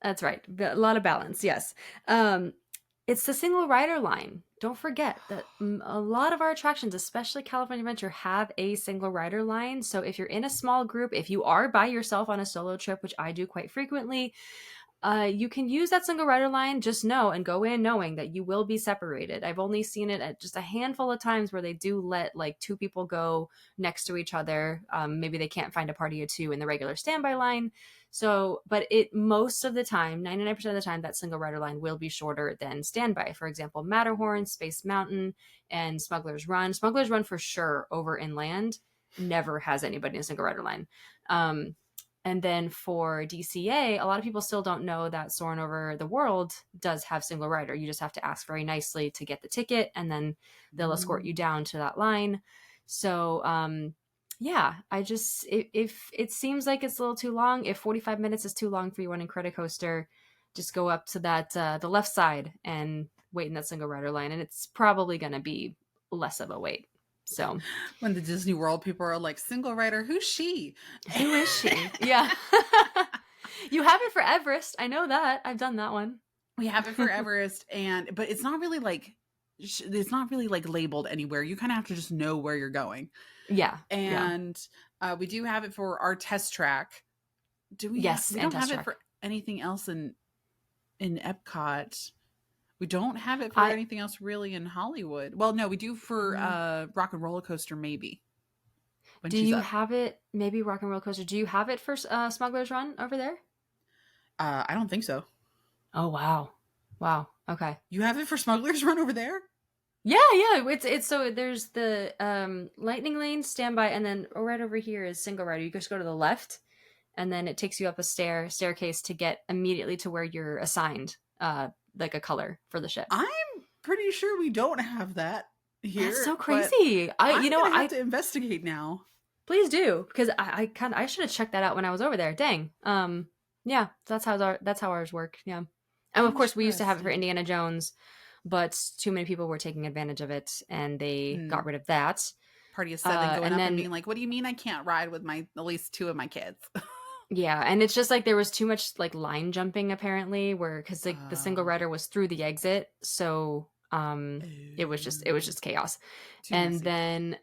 That's right. A lot of balance. Yes. It's the single rider line. Don't forget that a lot of our attractions, especially California Adventure, have a single rider line. So if you're in a small group, if you are by yourself on a solo trip, which I do quite frequently, you can use that single rider line. Just know and go in knowing that you will be separated. I've only seen it at just a handful of times where they do let like 2 people go next to each other. Maybe they can't find a party of 2 in the regular standby line. So, but most of the time, 99% of the time, that single rider line will be shorter than standby. For example, Matterhorn, Space Mountain, and Smuggler's Run. Smuggler's Run for sure over inland never has anybody in a single rider line. And then for DCA, a lot of people still don't know that Soarin' Over the World does have single rider. You just have to ask very nicely to get the ticket, and then they'll escort you down to that line. So, yeah, if it seems like it's a little too long, if 45 minutes is too long for you on Incredicoaster, just go up to that, the left side and wait in that single rider line. And it's probably going to be less of a wait. So when the Disney World people are like, single rider, who's she? Who is she? Yeah. You have it for Everest. I know that. I've done that one. We have it for Everest, but it's not really like labeled anywhere. You kind of have to just know where you're going. Yeah. And we do have it for our test track. Do we? Yes. We don't have it for anything else in Epcot. We don't have it for anything else really in Hollywood. Well, no, we do for Rock and Roller Coaster, maybe. Do you have it? Maybe Rock and Roller Coaster. Do you have it for Smuggler's Run over there? I don't think so. Oh, wow. Wow. Okay. You have it for Smuggler's Run over there? Yeah. It's so there's the Lightning Lane standby, and then right over here is single rider. You just go to the left, and then it takes you up a staircase to get immediately to where you're assigned like a color for the ship. I'm pretty sure we don't have that here. That's so crazy. I have to investigate now. Please do, because I should have checked that out when I was over there. Dang. Yeah, that's how ours work. Yeah. And of course we used to have it for Interesting. Indiana Jones, but too many people were taking advantage of it and they got Mm. rid of that. Party of seven going And up and then being like, what do you mean I can't ride with my at least two of my kids? yeah, and it's just like there was too much like line jumping apparently, where because like the single Oh. rider was through the exit, so it was just chaos. Too And messy. then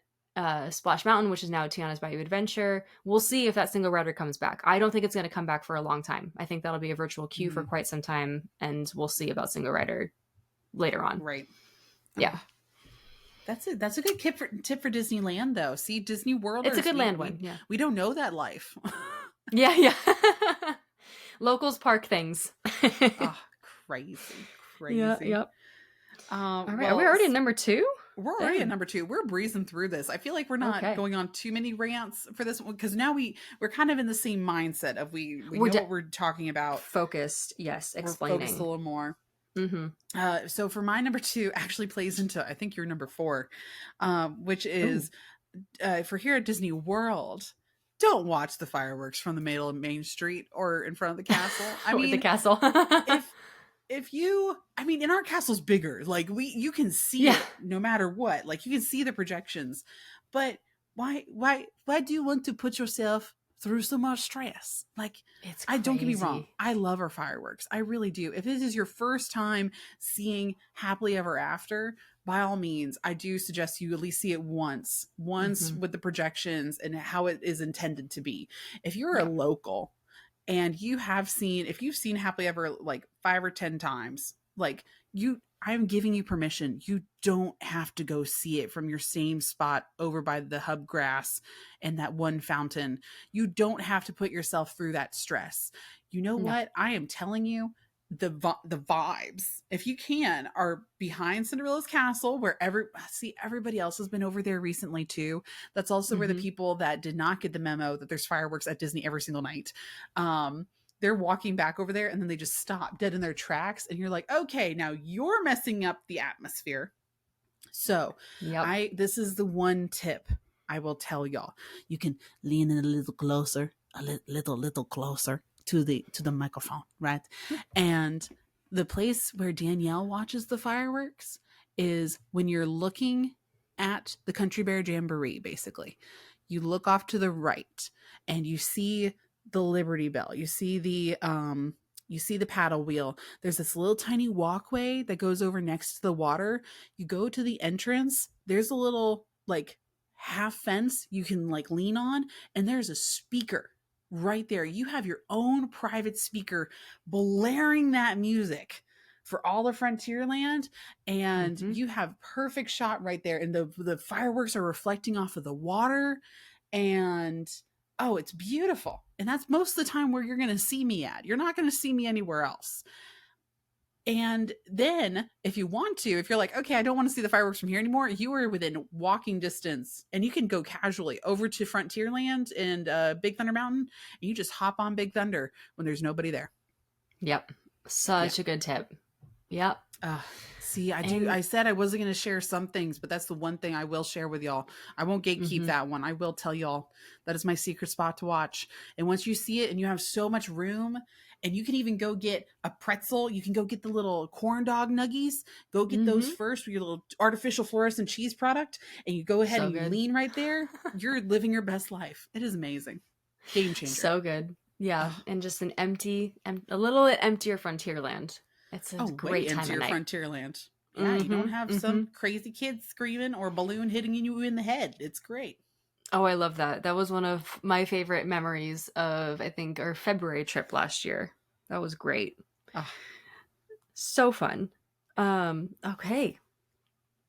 Splash Mountain, which is now Tiana's Bayou Adventure, we'll see if that single rider comes back. I don't think it's going to come back for a long time. I think that'll be a virtual queue for Mhm. quite some time, and we'll see about single rider later on. Right. Yeah, That's it. That's a good tip for Disneyland, though. See, Disney World. it's a good land one. Yeah, We don't know that life. yeah. Locals park things. Oh, crazy, crazy. Yeah, yep. All right, well, are we already at number 2? We're already at Dang. number 2. We're breezing through this. I feel like we're not Okay. going on too many rants for this one because now we're kind of in the same mindset of we We're know what we're talking about. Focused, yes, We're explaining. focused a little more. Mm-hmm. So for my number 2 actually plays into I think your number 4, which is for here at Disney World. Don't watch the fireworks from the middle of Main Street or in front of the castle. I Or mean, the castle. if you, I mean, and our castle's bigger. Like you can see Yeah. it no matter what. Like you can see the projections. But why do you want to put yourself through so much stress? Like It's I don't get me crazy. wrong. I love our fireworks. I really do. If this is your first time seeing Happily Ever After, by all means, I do suggest you at least see it once Mhm. with the projections and how it is intended to be. If you're a Yeah. local and if you've seen Happily Ever like 5 or 10 times, like I'm giving you permission. You don't have to go see it from your same spot over by the hub grass and that one fountain. You don't have to put yourself through that stress. You know No. what? I am telling you, the vibes, if you can, are behind Cinderella's castle, where everybody else has been over there recently too. That's also where the Mhm. people that did not get the memo that there's fireworks at Disney every single night, they're walking back over there and then they just stop dead in their tracks, and you're like, okay, now you're messing up the atmosphere. So Yep. this is the one tip I will tell y'all. You can lean in a little closer, little closer to the microphone, right? And the place where Danielle watches the fireworks is when you're looking at the Country Bear Jamboree, basically. You look off to the right and you see the Liberty Bell. You see the paddle wheel. There's this little tiny walkway that goes over next to the water. You go to the entrance. There's a little like half fence you can like lean on, and there's a speaker right there. You have your own private speaker blaring that music for all of Frontierland, and you have perfect shot right there, and the fireworks are reflecting off of the water, and oh, it's beautiful. And that's most of the time where you're going to see me at. You're not going to see me anywhere else. And then if you want to, if you're like, okay, I don't want to see the fireworks from here anymore, you are within walking distance and you can go casually over to Frontierland and Big Thunder Mountain, and you just hop on Big Thunder when there's nobody there. Yep. Such a good tip. Yep. See, I said I wasn't going to share some things, but that's the one thing I will share with y'all. I won't gatekeep that one. I will tell y'all that is my secret spot to watch. And once you see it and you have so much room, and you can even go get a pretzel, you can go get the little corn dog nuggies, go get those first with your little artificial fluorescent cheese product, and you go ahead and you lean right there. You're living your best life. It is amazing. Game changer. So good. Yeah. And just a little emptier Frontierland. It's a great time of night. Frontierland. Yeah, you don't have some crazy kids screaming or balloon hitting you in the head. It's great. Oh, I love that. That was one of my favorite memories of, I think, our February trip last year. That was great. So fun. Okay.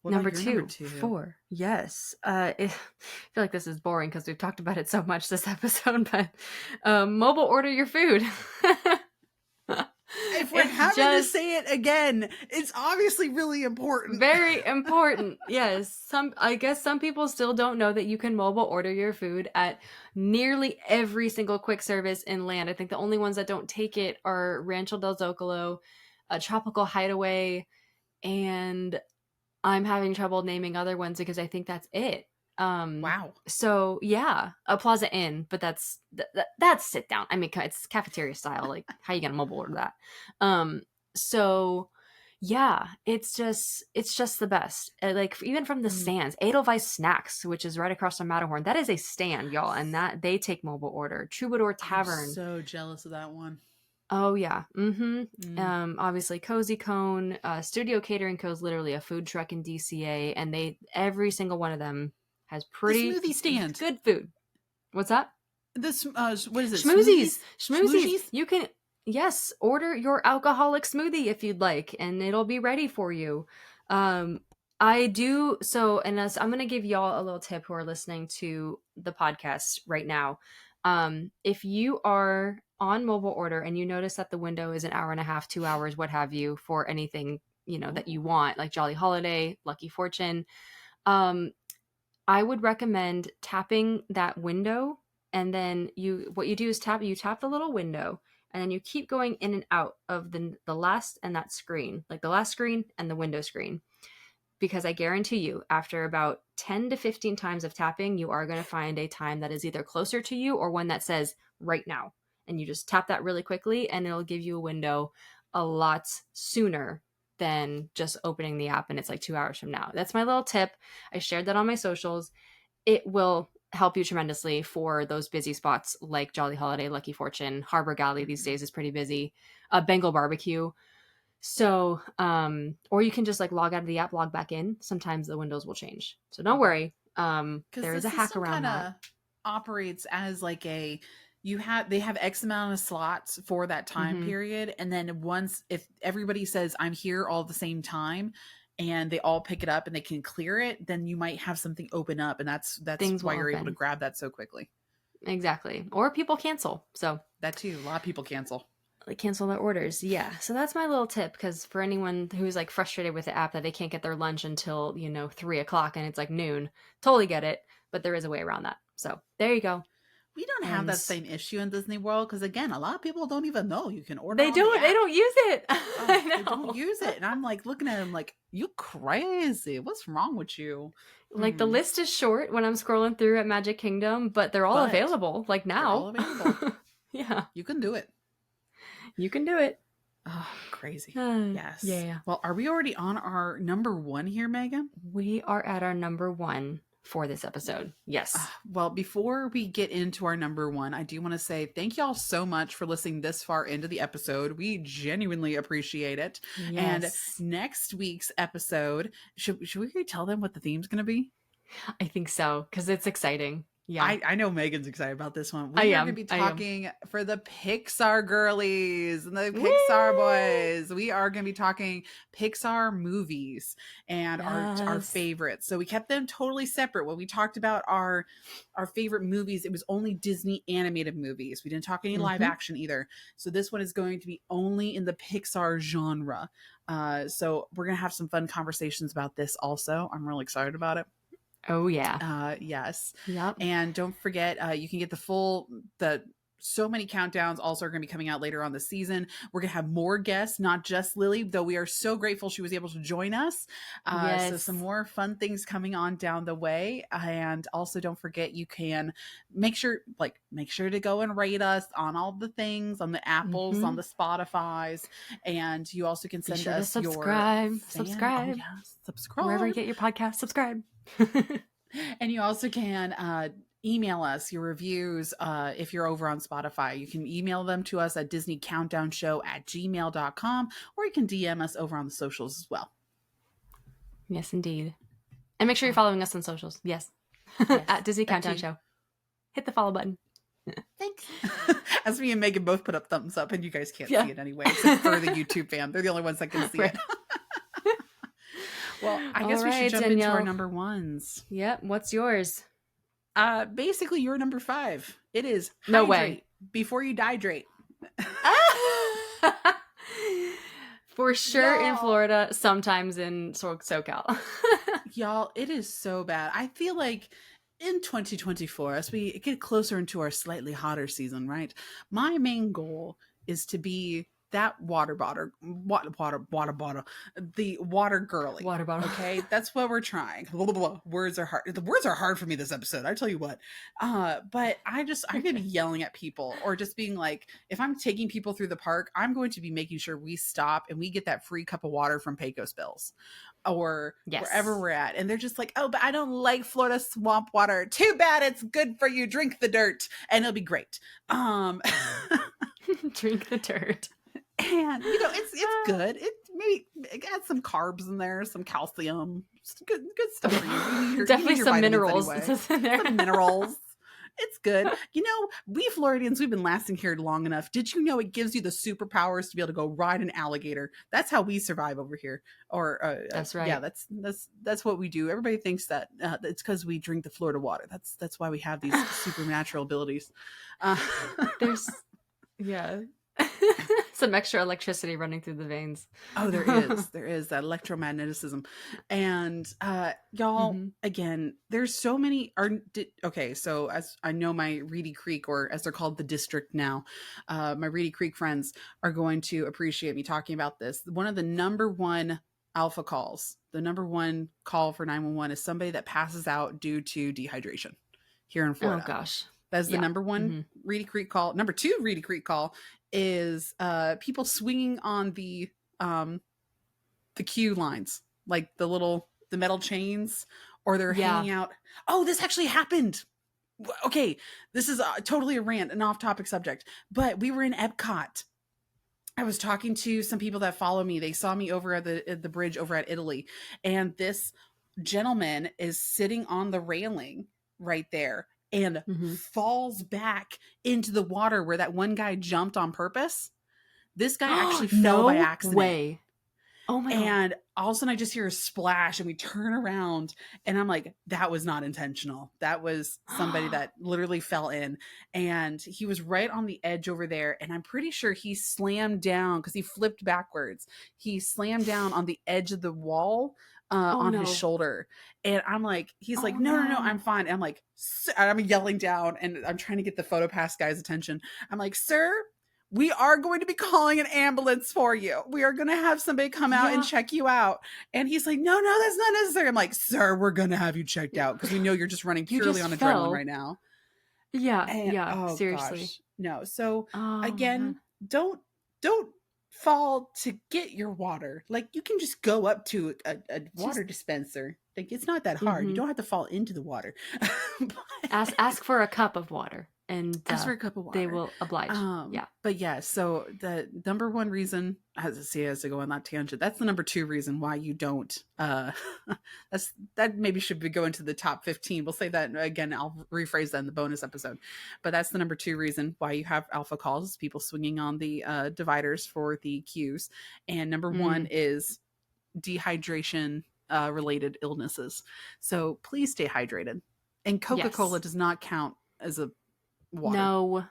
Number 2, 4. Yes. I feel like this is boring because we've talked about it so much this episode, but mobile order your food. If we're having to say it again, it's obviously really important. Very important. Yes. I guess some people still don't know that you can mobile order your food at nearly every single quick service in land. I think the only ones that don't take it are Rancho del Zocalo, Tropical Hideaway, and I'm having trouble naming other ones because I think that's it. Wow. So yeah, a Plaza Inn, but that's sit down. I mean, it's cafeteria style. Like, how you gonna mobile order that? So yeah, it's just the best. Like, even from the stands, Edelweiss Snacks, which is right across from Matterhorn, that is a stand, y'all, and that they take mobile order. Troubadour Tavern. I'm so jealous of that one. Oh yeah. Obviously Cozy Cone, Studio Catering Co. is literally a food truck in DCA, and every single one of them has pretty smoothie stand. good food. What's that? This what is it? Schmoozies. You can, yes, order your alcoholic smoothie if you'd like, and it'll be ready for you. I do so, and I'm going to give y'all a little tip who are listening to the podcast right now. If you are on mobile order and you notice that the window is an hour and a half, 2 hours, what have you, for anything, that you want, like Jolly Holiday, Lucky Fortune, I would recommend tapping that window. And then what you do is you tap the little window, and then you keep going in and out of the last and that screen, like the last screen and the window screen. Because I guarantee you, after about 10 to 15 times of tapping, you are going to find a time that is either closer to you or one that says right now. And you just tap that really quickly, and it'll give you a window a lot sooner than just opening the app and it's like 2 hours from now. That's my little tip. I shared that on my socials. It will help you tremendously for those busy spots like Jolly Holiday, Lucky Fortune, Harbor Galley these days is pretty busy, Bengal Barbecue. So, or you can just like log out of the app, log back in. Sometimes the windows will change. So don't worry. There is a hack around that. Operates as like they have X amount of slots for that time period. And then if everybody says I'm here all at the same time and they all pick it up and they can clear it, then you might have something open up. And that's why you're able to grab that so quickly. Exactly. Or people cancel. So that too. A lot of people cancel. Like cancel their orders. Yeah. So that's my little tip, because for anyone who's like frustrated with the app that they can't get their lunch until 3:00 and it's like noon, totally get it, but there is a way around that. So there you go. We don't have that same issue in Disney World, because again, a lot of people don't even know you can order. They don't use it. I know. They don't use it, and I'm like looking at them like, you crazy, what's wrong with you? Like the list is short when I'm scrolling through at Magic Kingdom, but they're all available like now. They're all available. Yeah, you can do it. You can do it. Oh, crazy. Yes. Yeah. Well, are we already on our number one here, Megan? We are at our number one for this episode. Yes. Well, before we get into our number one, I do want to say thank y'all so much for listening this far into the episode. We genuinely appreciate it. Yes. And next week's episode, should we tell them what the theme's going to be? I think so, because it's exciting. Yeah, I know Megan's excited about this one. We are going to be talking for the Pixar girlies and the Pixar boys. We are going to be talking Pixar movies and our favorites. So we kept them totally separate. When we talked about our favorite movies, it was only Disney animated movies. We didn't talk any live action either. So this one is going to be only in the Pixar genre. So we're going to have some fun conversations about this also. I'm really excited about it. Oh yeah. Yes. Yep. And don't forget, you can get so many countdowns also are going to be coming out later on this season. We're going to have more guests, not just Lily, though we are so grateful she was able to join us. Yes. So some more fun things coming on down the way. And also don't forget, you can make sure to go and rate us on all the things, on the Apples, on the Spotifys. And you also can send us subscribe. Subscribe. Wherever you get your podcast, subscribe. And you also can email us your reviews if you're over on Spotify. You can email them to us at disneycountdownshow@gmail.com, or you can DM us over on the socials as well. Yes, indeed. And make sure you're following us on socials. Yes. At Disney Countdown Show. Hit the follow button. Thanks. As me and Megan both put up thumbs up, and you guys can't see it anyway, except for the YouTube fam. They're the only ones that can see it. Well, I guess we should jump into our number ones. Yep. What's yours? Basically, your number 5. It is hydrate no way before you dihydrate. For sure, in Florida, sometimes in SoCal. Y'all, it is so bad. I feel like in 2024, as we get closer into our slightly hotter season, right? My main goal is to be that water bottle, water bottle, the water girly. Water bottle. Okay, that's what we're trying. Blah, blah, blah. Words are hard. The words are hard for me this episode. I tell you what. But I'm gonna be yelling at people, or just being like, if I'm taking people through the park, I'm going to be making sure we stop and we get that free cup of water from Pecos Bills, or wherever we're at. And they're just like, oh, but I don't like Florida swamp water. Too bad. It's good for you. Drink the dirt, and it'll be great. Drink the dirt. And it's good. It adds some carbs in there, some calcium, good stuff for you. Definitely some minerals. Anyway. Some minerals. It's good. We Floridians, we've been lasting here long enough. Did you know it gives you the superpowers to be able to go ride an alligator? That's how we survive over here. Or that's right. Yeah, that's what we do. Everybody thinks that it's because we drink the Florida water. That's why we have these supernatural abilities. There's some extra electricity running through the veins. Oh, there is that electromagnetism. And y'all, again, there's so many so as I know, my Reedy Creek, or as they're called, the district now, my Reedy Creek friends are going to appreciate me talking about this. One of the number one alpha calls, the number one call for 911 is somebody that passes out due to dehydration here in Florida. Oh gosh. That's the number one Reedy Creek call. Number two Reedy Creek call is people swinging on the queue lines, like the metal chains, or they're hanging out. Oh, this actually happened. Okay, this is totally a rant, an off-topic subject, but we were in Epcot. I was talking to some people that follow me. They saw me over at the bridge over at Italy, and this gentleman is sitting on the railing right there and falls back into the water where that one guy jumped on purpose. This guy actually fell by accident. Way. Oh my God. And all of a sudden I just hear a splash, and we turn around, and I'm like, that was not intentional. That was somebody that literally fell in, and he was right on the edge over there. And I'm pretty sure he slammed down because he flipped backwards. He slammed down on the edge of the wall on his shoulder. And I'm like, he's like, no, I'm fine. And I'm like, I'm yelling down, and I'm trying to get the PhotoPass guy's attention. I'm like, sir, we are going to be calling an ambulance for you. We are going to have somebody come out and check you out. And he's like, no, that's not necessary. I'm like, sir, we're going to have you checked out because we know you're just running purely on adrenaline right now. Yeah. And, seriously. Gosh, no. So again, don't fall to get your water. Like, you can just go up to a water dispenser. Like, it's not that hard. You don't have to fall into the water. Ask for a cup of water, and ask for a cup of water. They will oblige. But yeah, so the number one reason, as to go on that tangent, that's the number two reason why you don't. That maybe should be going to the top 15. We'll say that again. I'll rephrase that in the bonus episode. But that's the number two reason why you have alpha calls: people swinging on the dividers for the queues. And number one is dehydration related illnesses. So please stay hydrated. And Coca-Cola does not count as a water. No.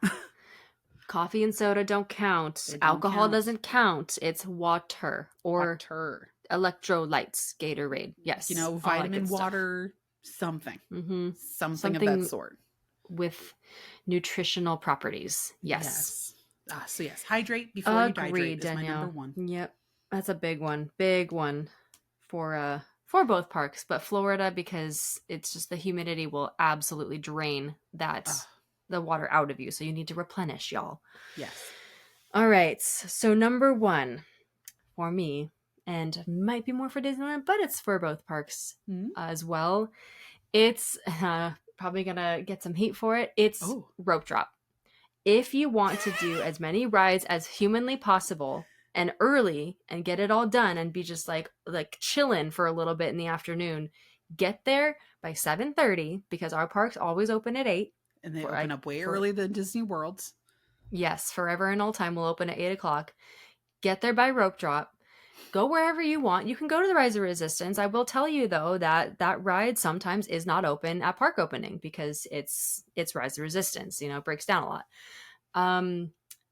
Coffee and soda don't count. Alcohol doesn't count. It's water or electrolytes, Gatorade. Yes. Vitamin water, something. Something of that sort. With nutritional properties. Yes. So yes, hydrate before you Agreed, dehydrate is my Danielle. number one. Yep. That's a big one. Big one for both parks, but Florida, because it's just the humidity will absolutely drain the water out of you. So you need to replenish, y'all. Yes. All right. So number one for me, and might be more for Disneyland, but it's for both parks as well. It's probably going to get some heat for it. It's rope drop. If you want to do as many rides as humanly possible and early and get it all done and be just like chilling for a little bit in the afternoon, get there by 7:30 because our parks always open at 8. And they open up way early than Disney World's. Yes, Forever and All Time will open at 8 o'clock. Get there by rope drop. Go wherever you want. You can go to the Rise of Resistance. I will tell you, though, that ride sometimes is not open at park opening because it's Rise of Resistance. It breaks down a lot.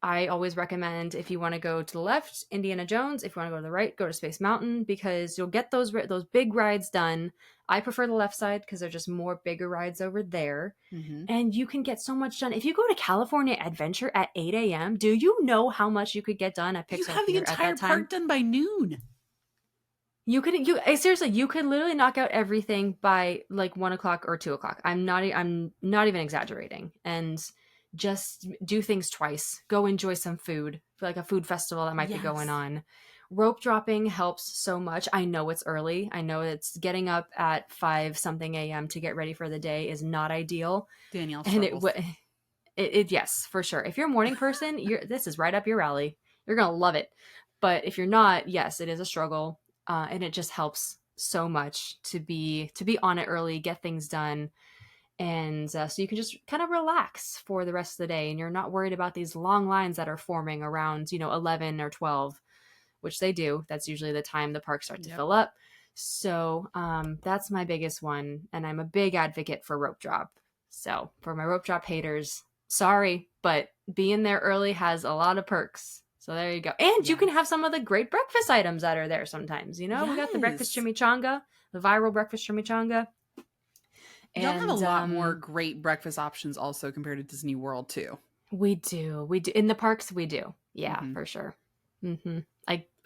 I always recommend, if you want to go to the left, Indiana Jones. If you want to go to the right, go to Space Mountain, because you'll get those big rides done. I prefer the left side because there's just more bigger rides over there. Mm-hmm. And you can get so much done. If you go to California Adventure at 8 a.m., do you know how much you could get done at Pixar You have the Pier at entire that time? park done by noon. Seriously, you could literally knock out everything by like 1 o'clock or 2 o'clock. I'm not even exaggerating. And just do things twice. Go enjoy some food, for like a food festival that might be going on. Rope dropping helps so much. I know it's early. I know it's getting up at 5 something a.m. to get ready for the day is not ideal. Danielle struggles. And it yes, for sure. If you're a morning person, this is right up your alley. You're gonna love it. But if you're not, yes, it is a struggle, and it just helps so much to be on it early, get things done. And so you can just kind of relax for the rest of the day, and you're not worried about these long lines that are forming around 11 or 12, which they do. That's usually the time the parks start to fill up. So that's my biggest one, and I'm a big advocate for rope drop. So for my rope drop haters, sorry, but being there early has a lot of perks. So there you go. And you can have some of the great breakfast items that are there sometimes. We got the breakfast chimichanga, the viral breakfast chimichanga. Y'all have a lot more great breakfast options also compared to Disney World too. We do. In the parks, we do. Yeah, for sure. Mm-hmm.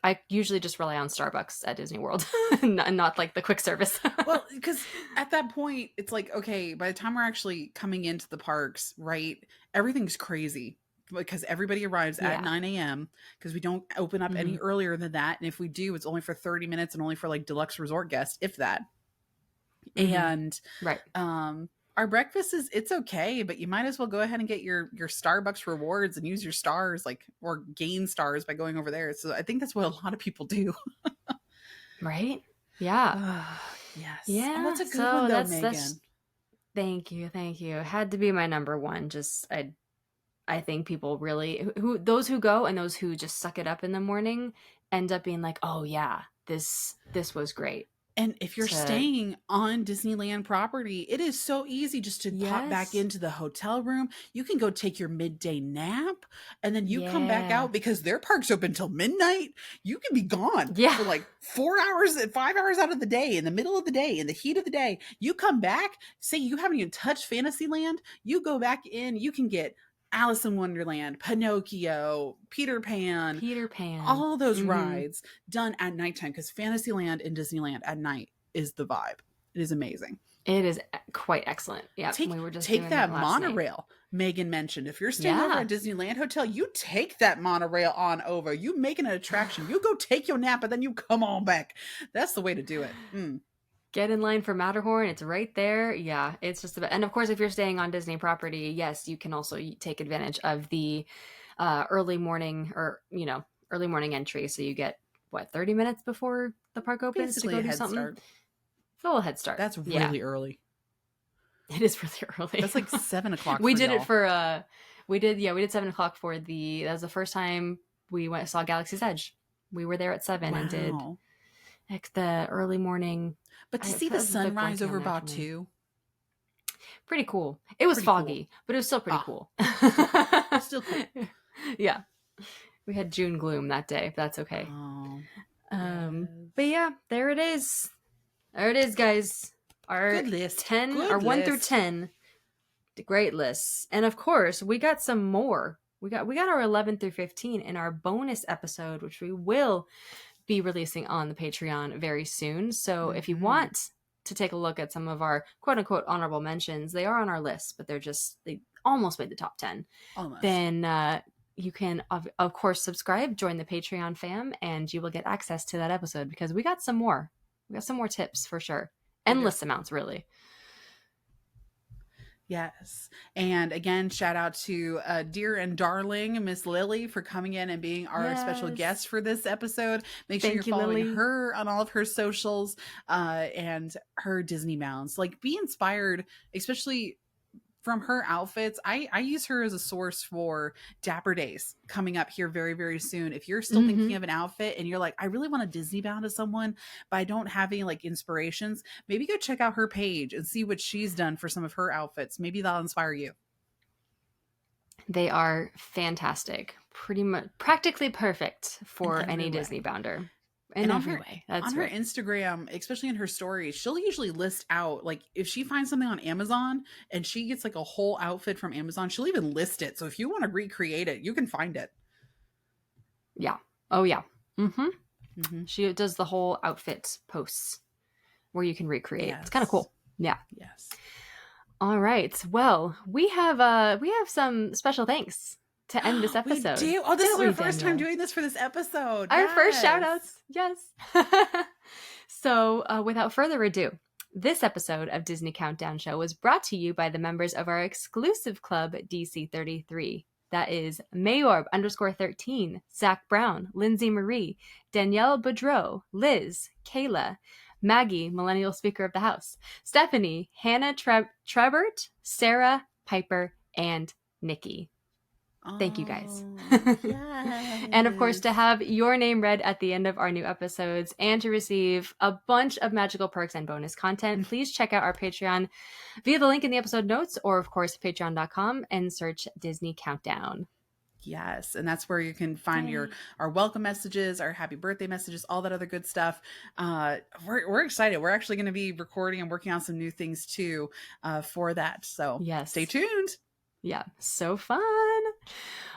I usually just rely on Starbucks at Disney World, not like the quick service. Well, because at that point, it's like, okay, by the time we're actually coming into the parks, right, everything's crazy because everybody arrives at 9 a.m. because we don't open up any earlier than that. And if we do, it's only for 30 minutes and only for like deluxe resort guests, if that. And our breakfast it's okay, but you might as well go ahead and get your Starbucks rewards and use your stars, or gain stars by going over there. So I think that's what a lot of people do. Right? Yeah. Yes. Yeah. Oh, that's a good one though, Megan. Thank you. It had to be my number one. Just I think people really those who go and those who just suck it up in the morning end up being like, oh yeah, this was great. And if you're staying on Disneyland property, it is so easy just to pop back into the hotel room. You can go take your midday nap and then you come back out because their park's open till midnight. You can be gone for like 4 hours, 5 hours out of the day, in the middle of the day, in the heat of the day. You come back, say you haven't even touched Fantasyland. You go back in, you can get Alice in Wonderland, Pinocchio, Peter Pan, all those rides done at nighttime, because Fantasyland and Disneyland at night is the vibe. It is amazing. It is quite excellent. Yeah, we were just take that monorail Megan mentioned. If you're staying over at Disneyland Hotel, you take that monorail on over. You make it an attraction. You go take your nap and then you come on back. That's the way to do it. Get in line for Matterhorn. It's right there. Yeah, it's just about. And of course, if you're staying on Disney property, yes, you can also take advantage of the early morning entry. So you get 30 minutes before the park opens to go do something. It's a little head start. That's really early. It is really early. That's like 7 o'clock. We did it for we did 7 o'clock for that was the first time we saw Galaxy's Edge. We were there at 7 and did like the early morning. But to see the sunrise over Batuu, pretty cool. It was foggy, but it was still pretty cool. Still cool. Yeah, we had June gloom that day. But that's okay. But yeah, there it is. There it is, guys. Our good list. 10, our 1 through 10, the great lists, and of course we got some more. We got our 11 through 15 in our bonus episode, which we will be releasing on the Patreon very soon. So if you want to take a look at some of our quote unquote honorable mentions, they are on our list, but they almost made the top 10. Almost. Then you can of course subscribe, join the Patreon fam, and you will get access to that episode because we got some more. We got some more tips for sure. Endless amounts, really. Yes. And again, shout out to dear and darling Miss Lilly for coming in and being our special guest for this episode. Make sure you're following her on all of her socials and her Disney mounts. Like, be inspired, especially from her outfits. I use her as a source for Dapper Days coming up here very, very soon. If you're still thinking of an outfit and you're like, I really want a Disney bound to someone, but I don't have any like inspirations, maybe go check out her page and see what she's done for some of her outfits. Maybe that'll inspire you. They are fantastic. pretty much practically perfect for In every any way. Disney bounder. In And on every her way. That's on her right. Instagram, especially in her stories, she'll usually list out, like, if she finds something on Amazon and she gets like a whole outfit from Amazon, she'll even list it. So if you want to recreate it, you can find it. Yeah. Oh yeah. Mm-hmm. She does the whole outfit posts where you can recreate. It's kind of Yes. cool. Yeah. Yes. All right. Well, we have some special thanks to end this episode. We do. Oh, this is Don't our we, first time Danielle? doing this for this episode. Our first shout Yes. outs. Yes. So, without further ado, this episode of Disney Countdown Show was brought to you by the members of our exclusive club, DC33. That is Mayorb_13, Zach Brown, Lindsay Marie, Danielle Boudreau, Liz, Kayla, Maggie, Millennial Speaker of the House, Stephanie, Hannah Trebert, Sarah, Piper, and Nikki. Thank you guys. Yes. And of course, to have your name read at the end of our new episodes and to receive a bunch of magical perks and bonus content, please check out our Patreon via the link in the episode notes, or of course, patreon.com, and search Disney Countdown. Yes, and that's where you can find our welcome messages, our happy birthday messages, all that other good stuff. We're excited. We're actually going to be recording and working on some new things too for that. So yes, stay tuned. Yeah, so fun.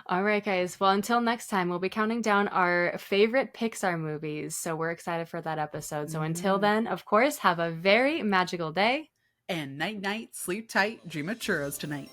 All right, guys. Well, until next time, we'll be counting down our favorite Pixar movies. So we're excited for that episode. So until then, of course, have a very magical day. And night, night, sleep tight, dream of churros tonight.